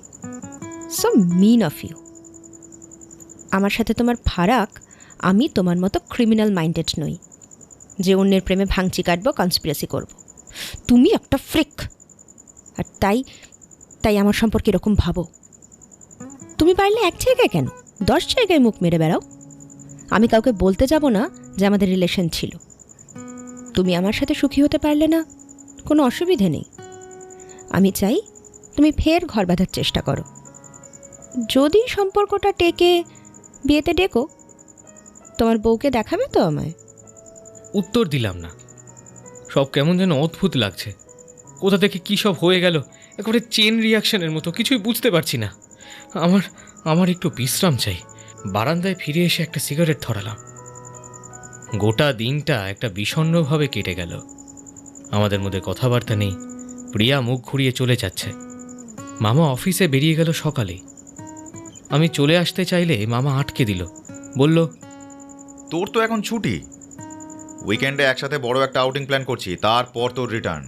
So mean of you. আমার সাথে তোমার ফারাক, আমি তোমার মতো ক্রিমিনাল মাইন্ডেড নই যে অন্যের প্রেমে ভাঙচি কাটবো, কনস্পিরেসি করব। তুমি একটা ফ্রিক, আর তাই আমার সম্পর্কে এরকম ভাবো। তুমি পারলে এক জায়গায় কেন 10 জায়গায় মুখ মেরে বেড়াও। আমি কাউকে বলতে যাব না যে আমাদের রিলেশন ছিল। তুমি আমার সাথে সুখী হতে পারলে না, কোনো অসুবিধে নেই। আমি চাই তুমি ফের ঘর বাঁধার চেষ্টা করো। যদি সম্পর্কটা টেকে বিয়েতে ডেকো, তোমার বউকে দেখাবে তো আমায়? উত্তর দিলাম না। সব কেমন যেন অদ্ভুত লাগছে। কোথা থেকে কী সব হয়ে গেল, একেবারে চেন রিয়াকশনের মতো। কিছুই বুঝতে পারছি না। আমার একটু বিশ্রাম চাই। বারান্দায় ফিরে এসে একটা সিগারেট ধরালাম। গোটা দিনটা একটা বিষণ্ণভাবে কেটে গেল। আমাদের মধ্যে কথাবার্তা নেই। প্রিয়া মুখ ঘুরিয়ে চলে যাচ্ছে। মামা অফিসে বেরিয়ে গেল সকালে। আমি চলে আসতে চাইলে মামা আটকে দিল, বলল, তোর তো এখন ছুটি, উইকেন্ডে একসাথে বড় একটা আউটিং প্ল্যান করছি, তারপর তোর রিটার্ন।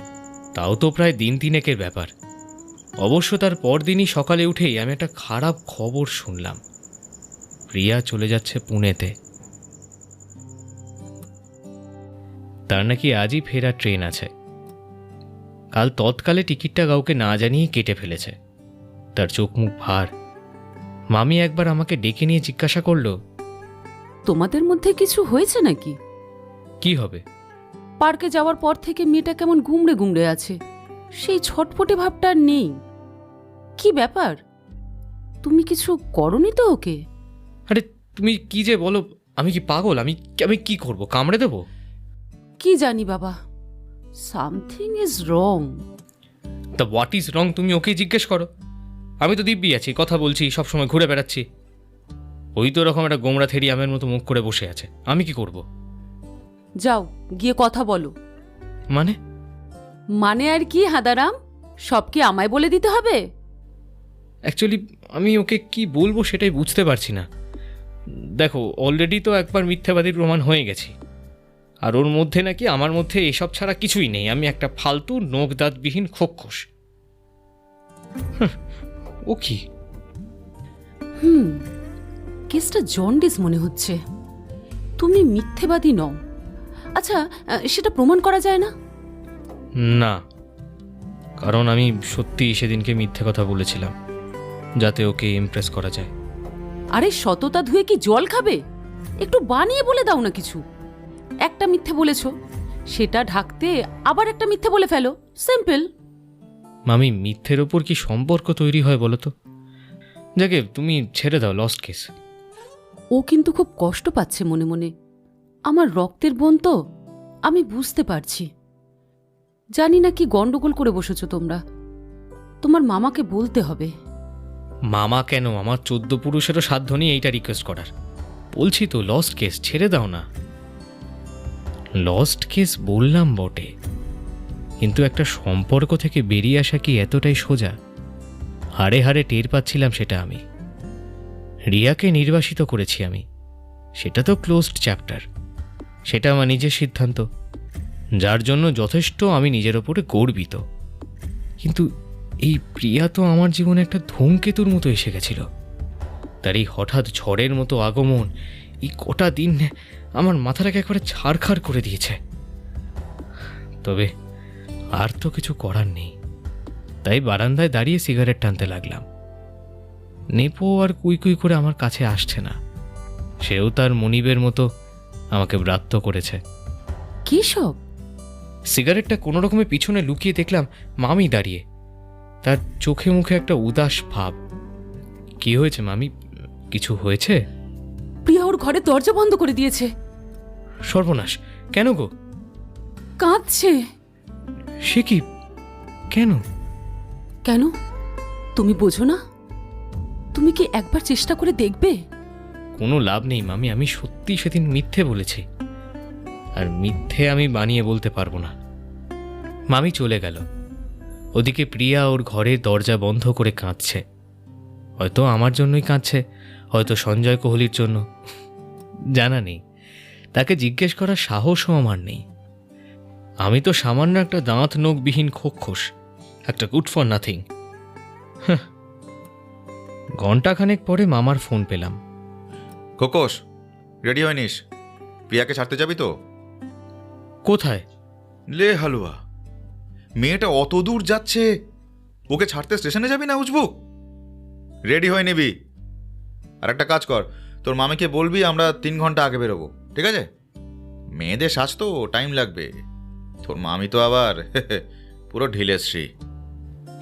তাও তো প্রায় দিন তিনেকের ব্যাপার। অবশ্য তার পরদিনই সকালে উঠেই আমি একটা খারাপ খবর শুনলাম। প্রিয়া চলে যাচ্ছে পুনেতে। তার নাকি আজই ফেরার ট্রেন আছে। কাল তৎকালে টিকিটটা কাউকে না জানিয়ে কেটে ফেলেছে। তার চোখ মুখ ভার। মামি একবার আমাকে ডেকে নিয়ে জিজ্ঞাসা করলো, তোমাদের মধ্যে কিছু হয়েছে নাকি? কি হবে? পার্কে যাওয়ার পর থেকে মেয়েটা কেমন গুমড়ে গুমড়ে আছে, সেই ছটফটে ভাবটা আর নেই। কি ব্যাপার? তুমি কিছু করনি তো ওকে? আরে তুমি কি যে বলো, আমি কি পাগল? আমি কি করব? কামড়ে দেবো? কি জানি বাবা, something is wrong. The what is wrong তুমি ওকে জিজ্ঞেস করো। আমি তো দিব্যি আছি, কথা বলছি, সবসময় ঘুরে বেড়াচ্ছি। ওই তো এরকম একটা গোমরা থেরি আমের মতো মুখ করে বসে আছে। আমি কি করব? যাও গিয়ে কথা বলো। মানে আর কি হাদারাম, সব কি আমায় বলে দিতে হবে? অ্যাকচুয়ালি আমি ওকে কি বলবো সেটাই বুঝতে পারছি না। দেখো, অলরেডি তো একবার মিথ্যাবাদীর প্রমাণ হয়ে গেছি। আর ওর মধ্যে নাকি আমার মধ্যে এসব ছাড়া কিছুই নেই। আমি একটা ফালতু নখ দাঁতবিহীন খোকখোস। ও কি? কেসটা জন্ডিস মনে হচ্ছে। তুমি মিথ্যেবাদী নও। আচ্ছা, সেটা প্রমাণ করা যায় না? না, কারণ আমি সত্যি সেদিনকে মিথ্যে কথা বলেছিলাম যাতে ওকে ইমপ্রেস করা যায়। আরে সততা ধুয়ে কি জল খাবে? একটু বানিয়ে বলে দাও না কিছু। একটা মিথ্যে বলেছ, সেটা ঢাকতে আবার একটা মিথ্যে বলে ফেলো, সিম্পল। মামি, মিথ্যের ওপর কি সম্পর্ক তৈরি হয় বলো তো? যাকে তুমি ছেড়ে দাও, লস্ট কেস। ও কিন্তু খুব কষ্ট পাচ্ছে মনে মনে। আমার রক্তের বোন তো, আমি বুঝতে পারছি। জানি না কি গন্ডগোল করে বসেছ তোমরা। তোমার মামাকে বলতে হবে। মামা কেন? আমার 14 পুরুষেরও সাধ্য নেই এইটা রিকোয়েস্ট করার। বলছি তো লস্ট কেস, ছেড়ে দাও না। লস্ট কেস বললাম বটে, কিন্তু একটা সম্পর্ক থেকে বেরিয়ে আসা কি এতটাই সোজা? হাড়ে হাড়ে টের পাচ্ছিলাম সেটা আমি। রিয়াকে নির্বাসিত করেছি আমি, সেটা তো ক্লোজড চ্যাপ্টার। সেটা আমার নিজের সিদ্ধান্ত, যার জন্য যথেষ্ট আমি নিজের ওপরে গর্বিত। কিন্তু এই প্রিয়া তো আমার জীবনে একটা ধূমকেতুর মতো এসে গেছিল। তার এই হঠাৎ ঝড়ের মতো আগমন এই কটা দিন আমার মাথাটাকে একবারে ছাড়খাড় করে দিয়েছে। তবে আর তো কিছু করার নেই। তাই বারান্দায় দাঁড়িয়ে সিগারেট টানতে লাগলাম। নেপো আর কুই করে আমার কাছে আসছে না। সেও তার মনিবের মতো আমাকে ব্রাত্য করেছে। কি সব? সিগারেটটা কোনো রকমে পিছনে লুকিয়ে দেখলাম মামি দাঁড়িয়ে। তার চোখে মুখে একটা উদাস ভাব। কি হয়েছে মামি? কিছু হয়েছে? প্রিয়া ওর ঘরে দরজা বন্ধ করে দিয়েছে। সর্বনাশ, কেন গো? কাঁদছে। সে কি? কেন? কেন তুমি বোঝো না? তুমি কি একবার চেষ্টা করে দেখবে? কোনো লাভ নেই মামি, আমি সত্যি সেদিন মিথ্যে বলেছি, আর মিথ্যে আমি বানিয়ে বলতে পারবো না। মামি চলে গেল। ওদিকে প্রিয়া ওর ঘরের দরজা বন্ধ করে কাঁদছে। হয়তো আমার জন্যই কাঁদছে, হয়তো সঞ্জয় কোহলির জন্য, জানা নেই। তাকে জিজ্ঞেস করার সাহসও আমার নেই। আমি তো সামান্য একটা দাঁত নখবিহীন খোকখোস, একটা গুড ফর নাথিং। ঘণ্টাখানেক পরে মামার ফোন পেলাম। খোকস, রেডি হয়নিস? প্রিয়াকে ছাড়তে যাবি তো? কোথায়? লে হালুয়া, মেয়েটা অত দূর যাচ্ছে, ওকে ছাড়তে স্টেশনে যাবি না উজবুক? রেডি হয়ে নিবি। আর একটা কাজ কর, তোর মামিকে বলবি আমরা 3 ঘন্টা আগে বেরোবো, ঠিক আছে? মেয়েদের সাজ তো টাইম লাগবে। তোর মামি তো আবার পুরো ঢিলেশ্রী।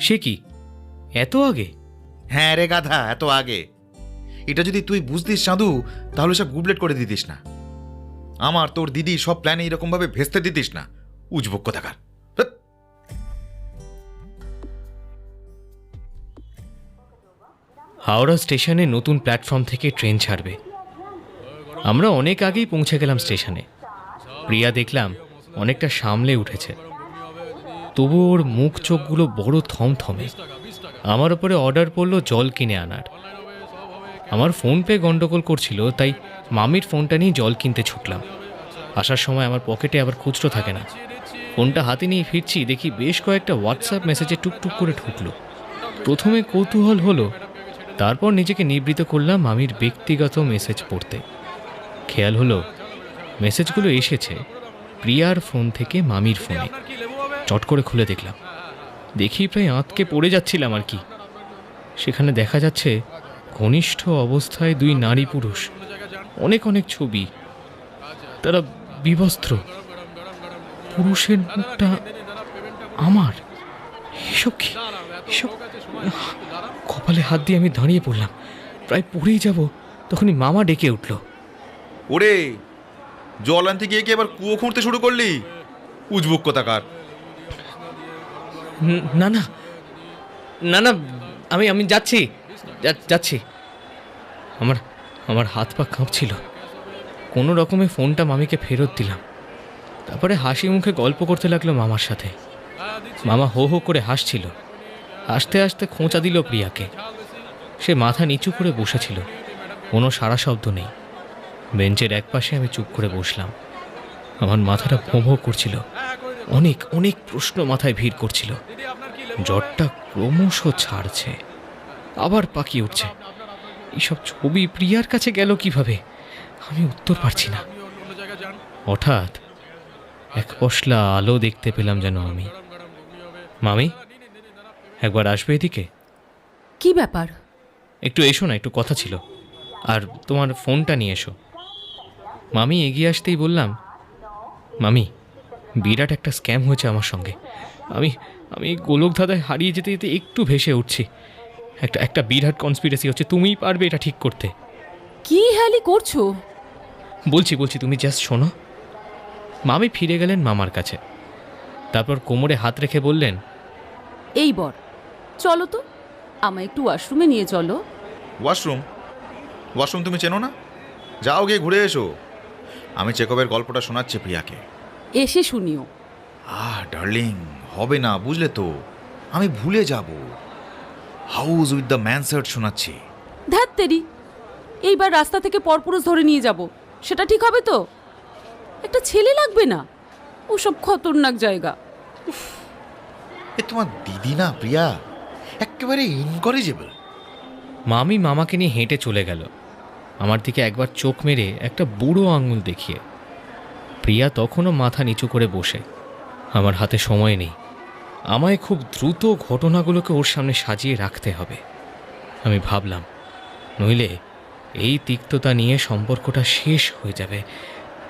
সে কি এত আগে? হ্যাঁ রে গাধা, এত আগে। এটা যদি তুই বুঝতিস সাধু, তাহলে সব গুবলেট করে দিতিস না। আমার তোর দিদি সব প্ল্যানে এরকম ভাবে ভেস্তে দিতিস না, উজবুক কোথাকার। ধ্যাৎ। হাওড়া স্টেশনে নতুন প্ল্যাটফর্ম থেকে ট্রেন ছাড়বে। আমরা অনেক আগেই পৌঁছে গেলাম স্টেশনে। প্রিয়া দেখলাম অনেকটা সামলে উঠেছে, তবু ওর মুখ চোখগুলো বড় থমথমে। আমার ওপরে অর্ডার পড়লো জল কিনে আনার। আমার ফোনপে গন্ডগোল করছিল, তাই মামির ফোনটা নিয়ে জল কিনতে ছুটলাম। আসার সময় আমার পকেটে আবার খুচরো থাকে না। ফোনটা হাতে নিয়ে ফিরছি, দেখি বেশ কয়েকটা হোয়াটসঅ্যাপ মেসেজে টুকটুক করে ঢুকলো। প্রথমে কৌতূহল হলো, তারপর নিজেকে নিবৃত করলাম মামির ব্যক্তিগত মেসেজ পড়তে। খেয়াল হলো মেসেজগুলো এসেছে প্রিয়ার ফোন থেকে মামির ফোনে। চট করে খুলে দেখলাম, দেখি প্রায় আঁতকে পড়ে যাচ্ছিলাম আর কি। সেখানে দেখা যাচ্ছে ঘনিষ্ঠ অবস্থায় 2 নারী পুরুষ, অনেক অনেক ছবি, তারা বিবস্ত্র। পুরুষের মুখটা আমার। এসব কি? এসব? কপালে হাত দিয়ে আমি দাঁড়িয়ে পড়লাম, প্রায় পড়েই যাব, তখনই মামা ডেকে উঠল। ওরে, জল আনতে গিয়ে কি এবার কুয়ো খুঁড়তে শুরু করলি? উজবুক কোথাকার। না না না না, আমি আমি যাচ্ছি যাচ্ছি। আমার আমার হাত পা কাঁপছিল। কোনো রকমে ফোনটা মামিকে ফেরত দিলাম। তারপরে হাসি মুখে গল্প করতে লাগলো মামার সাথে। মামা হো হো করে হাসছিল। হাসতে হাসতে খোঁচা দিল প্রিয়াকে। সে মাথা নিচু করে বসেছিল, কোনো সারা শব্দ নেই। বেঞ্চের একপাশে আমি চুপ করে বসলাম। আমার মাথাটা ভোঁ ভোঁ করছিল, অনেক অনেক প্রশ্ন মাথায় ভিড় করছিল। জ্বরটা ক্রমশ ছাড়ছে, আবার পাকিয়ে উঠছে। এইসব ছবি প্রিয়ার কাছে গেল কিভাবে, আমি উত্তর পারছি না। হঠাৎ এক পশলা আলো দেখতে পেলাম যেন আমি। মামি, একবার আসবে এদিকে? কি ব্যাপার? একটু এসো না, একটু কথা ছিল। আর তোমার ফোনটা নিয়ে এসো। মামি এগিয়ে আসতেই বললাম, মামি, বিরাট একটা স্ক্যাম হয়েছে আমার সঙ্গে। আমি আমি গোলক ধাঁধায় হারিয়ে যেতে যেতে একটু ভেসে উঠছি। একটা বিরাট কনস্পিরেসি হচ্ছে, তুমিই পারবে এটা ঠিক করতে। কি হ্যালি করছো? বলছি, তুমি জাস্ট শোনো। মামি ফিরে গেলেন মামার কাছে। তারপর কোমরে হাত রেখে বললেন, এই বর, চলো তো, আমায় একটু ওয়াশরুমে নিয়ে চলো। ওয়াশরুম? ওয়াশরুম তুমি চেনো না? যাও গিয়ে ঘুরে এসো। আমি চেকবের গল্পটা শোনাচ্ছি প্রিয়াকে। এসে শুনিও। ডার্লিং, হবে না বুঝলে তো, আমি ভুলে যাব। হাউস উইথ দ্য ম্যানসার্ট শোনাচ্ছি। ধ্যাত্তেরি, এইবার রাস্তা থেকে পরপুরুষ ধরে নিয়ে যাব, সেটা ঠিক হবে তো? একটা ছেলে লাগবে না? ওসব খতরনাক জায়গা। এ তোমার দিদি না প্রিয়া, একেবারে ইনকরেজেবল। মামি মামাকে নিয়ে হেঁটে চলে গেল, আমার দিকে একবার চোখ মেরে একটা বুড়ো আঙুল দেখিয়ে। প্রিয়া তখনও মাথা নিচু করে বসে। আমার হাতে সময় নেই, আমায় খুব দ্রুত ঘটনাগুলোকে ওর সামনে সাজিয়ে রাখতে হবে। আমি ভাবলাম, নইলে এই তিক্ততা নিয়ে সম্পর্কটা শেষ হয়ে যাবে,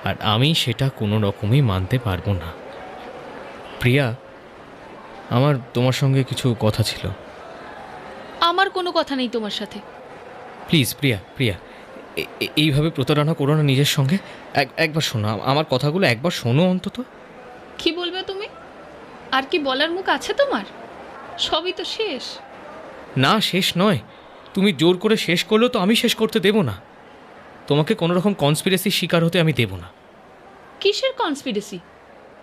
আর আমি সেটা কোনো রকমই মানতে পারবো না। প্রিয়া, আমার তোমার সঙ্গে কিছু কথা ছিল। আমার কোনো কথা নেই তোমার সাথে। প্লিজ প্রিয়া, প্রিয়া, এইভাবে প্রতারণা করো না নিজের সঙ্গে। একবার শোনো আমার কথাগুলো, একবার শোনো অন্তত। কি বলবে তুমি? আর কি বলার মুখ আছে তোমার? সবই তো শেষ। না, শেষ নয়। তুমি জোর করে শেষ করলেও তো আমি শেষ করতে দেব না। তোমাকে কোনো রকম কনস্পিরেসির শিকার হতে আমি দেব না। কিসের কনস্পিরেসি?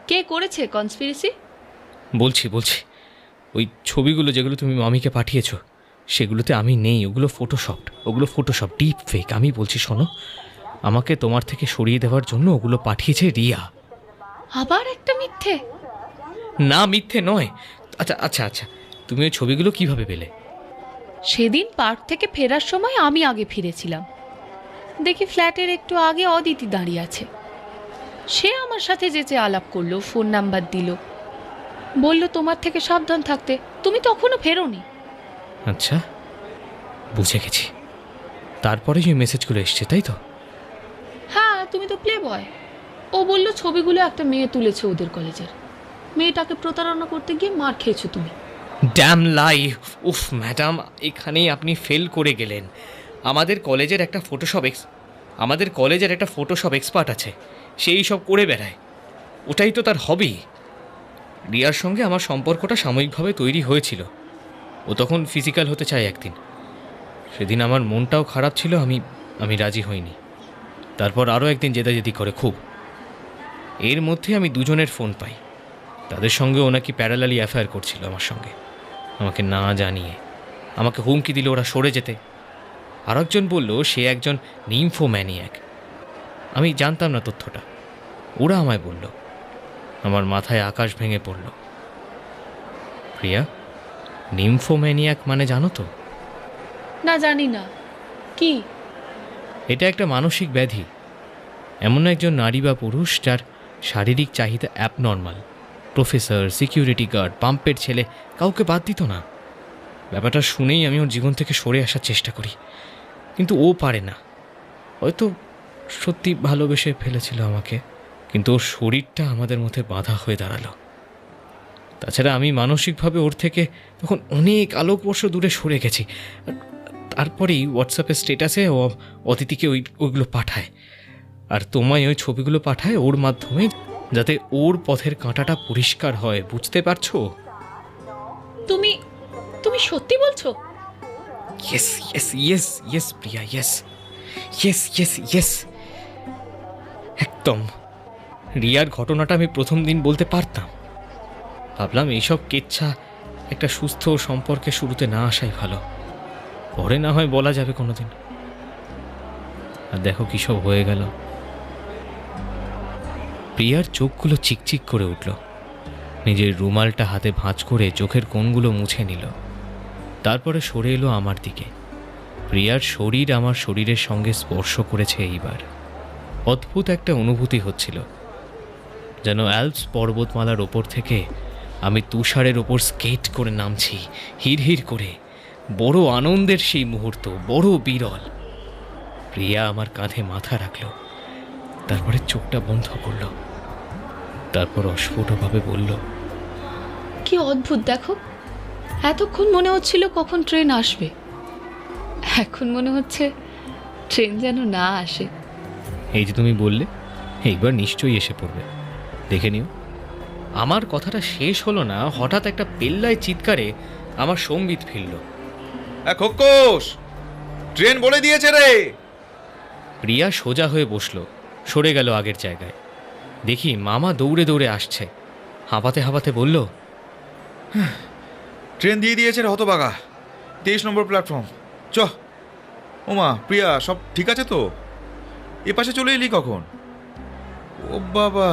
কে করেছে কনস্পিরেসি? বলছি ওই ছবিগুলো যেগুলো তুমি মামিকে পাঠিয়েছো সেগুলোতে আমি নেই। ওগুলো ফটোশপ, ডিপ ফেক। আমি বলছি শোনো, আমাকে তোমার থেকে সরিয়ে দেওয়ার জন্য ওগুলো পাঠিয়েছে রিয়া। আবার একটা মিথ্যে? না, মিথ্যে নয়। আচ্ছা, তুমি ওই ছবিগুলো কিভাবে পেলে? সেদিন পার্ক থেকে ফেরার সময় আমি আগে ফিরেছিলাম, দেখি ফ্ল্যাটের একটু আগে অদিতি দাঁড়িয়ে আছে। সে আমার সাথে যেচে আলাপ করলো, ফোন নাম্বার দিল, বলল তোমার থেকে সাবধান থাকতে। তুমি তখনও ফেরোনি। আচ্ছা, বুঝে গেছি। তারপরে যে মেসেজগুলো এসছে, তাই তো? হ্যাঁ, তুমি তো প্লে বয়। ও বলল ছবিগুলো একটা মেয়ে তুলেছে ওদের কলেজের। মেয়েটাকে প্রতারণা করতে গিয়ে মার খেয়েছো তুমি। ড্যাম লাই! উফ ম্যাডাম, এখানেই আপনি ফেল করে গেলেন। আমাদের কলেজের একটা ফটোশপ এক্সপার্ট আছে, সেই সব করে বেড়ায়। ওটাই তো তার হবি। রিয়ার সঙ্গে আমার সম্পর্কটা সাময়িকভাবে তৈরি হয়েছিল। ও তখন ফিজিক্যাল হতে চায় একদিন। সেদিন আমার মনটাও খারাপ ছিল, আমি রাজি হইনি। তারপর আরও একদিন জেদাজেদি করে খুব। এর মধ্যে আমি দুজনের ফোন পাই। তাদের সঙ্গে ও নাকি প্যারালালি অ্যাফেয়ার করছিল আমার সঙ্গে, আমাকে না জানিয়ে। আমাকে হুমকি দিল ওরা সরে যেতে। আর একজন বলল সে একজন নিম্ফোম্যানিয়াক। আমি জানতাম না তথ্যটা, ওরা আমায় বলল। আমার মাথায় আকাশ ভেঙে পড়ল। প্রিয়া, নিম্ফোম্যানিয়াক মানে জানো তো? না, জানি না। কি? এটা একটা মানসিক ব্যাধি। এমন একজন নারী বা পুরুষ যার শারীরিক চাহিদা অ্যাবনর্মাল। প্রফেসর, সিকিউরিটি গার্ড, পাম্পের ছেলে, কাউকে বাদ দিত না। ব্যাপারটা শুনেই আমি ওর জীবন থেকে সরে আসার চেষ্টা করি, কিন্তু ও পারে না। হয়তো সত্যি ভালোবেসে ফেলেছিল আমাকে, কিন্তু ওর শরীরটা আমাদের মধ্যে বাধা হয়ে দাঁড়ালো। তাছাড়া আমি মানসিকভাবে ওর থেকে তখন অনেক আলোকবর্ষ দূরে সরে গেছি। তারপরেই হোয়াটসঅ্যাপের স্টেটাসে ও অতিথিকে ওইগুলো পাঠায়, আর তোমায় ওই ছবিগুলো পাঠায় ওর মাধ্যমে, যাতে ওর পথের কাঁটাটা পরিষ্কার হয়। বুঝতে পারছো? তুমি সত্যি বলছো? ইয়েস প্রিয়া, ইয়েস। একদম। রিয়ার ঘটনাটা আমি প্রথম দিন বলতে পারতাম। ভাবলাম এইসব কেচ্ছা একটা সুস্থ সম্পর্কে শুরুতে না আসাই ভালো, পরে না হয় বলা যাবে কোনোদিন। আর দেখো কী সব হয়ে গেল। প্রিয়ার চোখগুলো চিকচিক করে উঠল। নিজের রুমালটা হাতে ভাঁজ করে চোখের কোণগুলো মুছে নিল। তারপরে সরে এলো আমার দিকে। প্রিয়ার শরীর আমার শরীরের সঙ্গে স্পর্শ করেছে এইবার। অদ্ভুত একটা অনুভূতি হচ্ছিল, যেন অ্যালপস পর্বতমালার ওপর থেকে আমি তুষারের ওপর স্কেট করে নামছি, হিড়হিড় করে। বড় আনন্দের সেই মুহূর্ত, বড় বিরল। প্রিয়া আমার কাঁধে মাথা রাখল, তারপরে চোখটা বন্ধ করল, তারপর অস্ফুটভাবে বলল, কি অদ্ভুত দেখো, এতক্ষণ মনে হচ্ছিল কখন ট্রেন আসবে, এখন মনে হচ্ছে ট্রেন যেন না আসে। এই যে তুমি বললে, এইবার নিশ্চয়ই এসে পড়বে, দেখে নিও। আমার কথাটা শেষ হলো না, হঠাৎ একটা পেল্লায় চিৎকারে আমার সঙ্গীত ফিরল। খোকস, ট্রেন বলে দিয়েছে রে। প্রিয়া সোজা হয়ে বসলো, সরে গেল আগের জায়গায়। দেখি মামা দৌড়ে দৌড়ে আসছে, হাঁপাতে হাঁপাতে বলল, ট্রেন দিয়ে দিয়েছে রে হতবাগা, 23 নম্বর প্ল্যাটফর্ম। চ। ওমা প্রিয়া, সব ঠিক আছে তো? এ পাশে চলে এলি কখন? ও বাবা,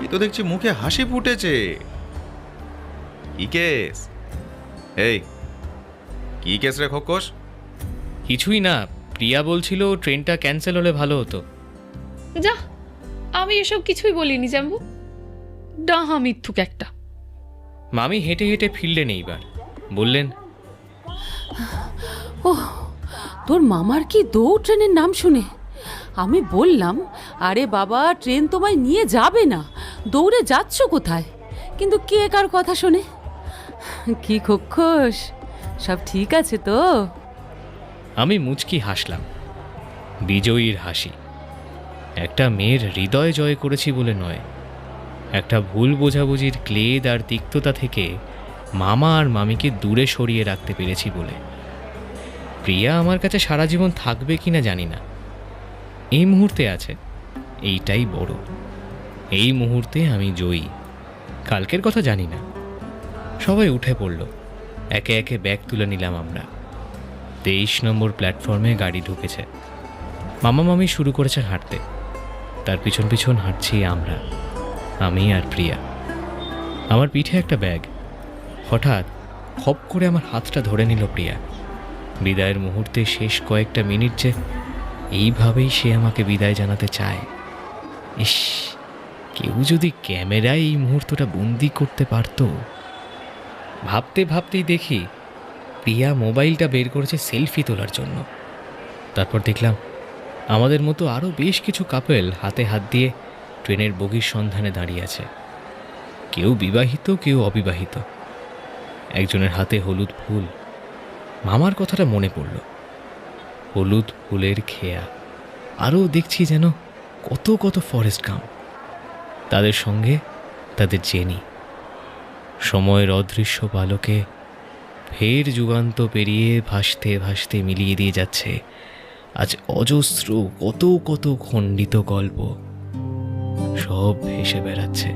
এ তো দেখছি মুখে হাসি ফুটেছে। কি কেস? এই কি কেস রে খোকস? কিছুই না, প্রিয়া বলছিল ট্রেনটা ক্যান্সেল হলে ভালো হতো। যা, আমি এসব কিছুই বলিনি জাম্বু, ডাহা মিথ্যুক একটা। মামি হেঁটে হেঁটে ফিরলেন এইবার, বললেন, ও, তোর মামার কি দৌড় ট্রেনের নাম শুনে। আমি বললাম, আরে বাবা, ট্রেন তোমায় নিয়ে যাবে না, দৌড়ে যাচ্ছ কোথায়? কিন্তু কে কার কথা শোনে? কি খোকস, সব ঠিক আছে তো? আমি মুচকি হাসলাম। বিজয়ীর হাসি। একটা মেয়ের হৃদয় জয় করেছি বলে নয়, একটা ভুল বোঝাবুঝির ক্লেদ আর তিক্ততা থেকে মামা আর মামিকে দূরে সরিয়ে রাখতে পেরেছি বলে। প্রিয়া আমার কাছে সারা জীবন থাকবে কিনা জানি না, এই মুহূর্তে আছে, এইটাই বড়। এই মুহূর্তে আমি জয়ী, কালকের কথা জানি না। সবাই উঠে পড়ল, একে একে ব্যাগ তুলে নিলাম আমরা। 23 নম্বর প্ল্যাটফর্মে গাড়ি ঢুকেছে। মামা মামি শুরু করেছে হাঁটতে, তার পিছন পিছন হাঁটছি আমরা, আমি আর প্রিয়া। আমার পিঠে একটা ব্যাগ। হঠাৎ খপ করে আমার হাতটা ধরে নিল প্রিয়া। বিদায়ের মুহূর্তে শেষ কয়েকটা মিনিট যে এইভাবেই সে আমাকে বিদায় জানাতে চায়। ইস, কেউ যদি ক্যামেরায় এই মুহূর্তটা বন্দি করতে পারত। ভাবতে ভাবতেই দেখি প্রিয়া মোবাইলটা বের করেছে সেলফি তোলার জন্য। তারপর দেখলাম আমাদের মতো আরও বেশ কিছু কাপেল হাতে হাত দিয়ে ট্রেনের বগির সন্ধানে দাঁড়িয়ে আছে। কেউ বিবাহিত, কেউ অবিবাহিত। একজনের হাতে হলুদ ফুল। মামার কথাটা মনে পড়ল, হলুদ ফুলের খেয়া। আরও দেখছি যেন কত কত ফরেস্ট গাম্প, তাদের সঙ্গে তাদের জেনি। সময়ের অদৃশ্য পালকে ফের যুগান্ত পেরিয়ে ভাসতে ভাসতে মিলিয়ে দিয়ে যাচ্ছে আজ অজস্র কত কত খণ্ডিত গল্প, সব ভেসে বেড়াচ্ছে।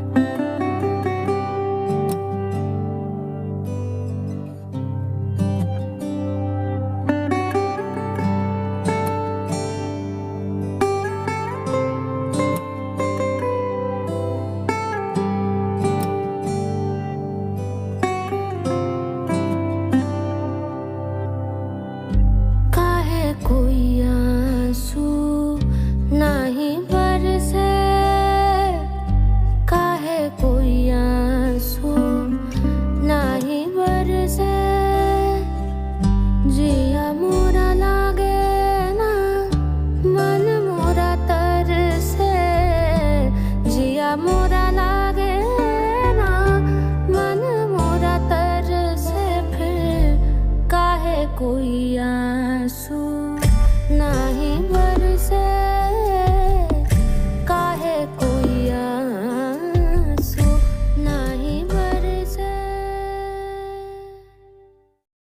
कोई आंसू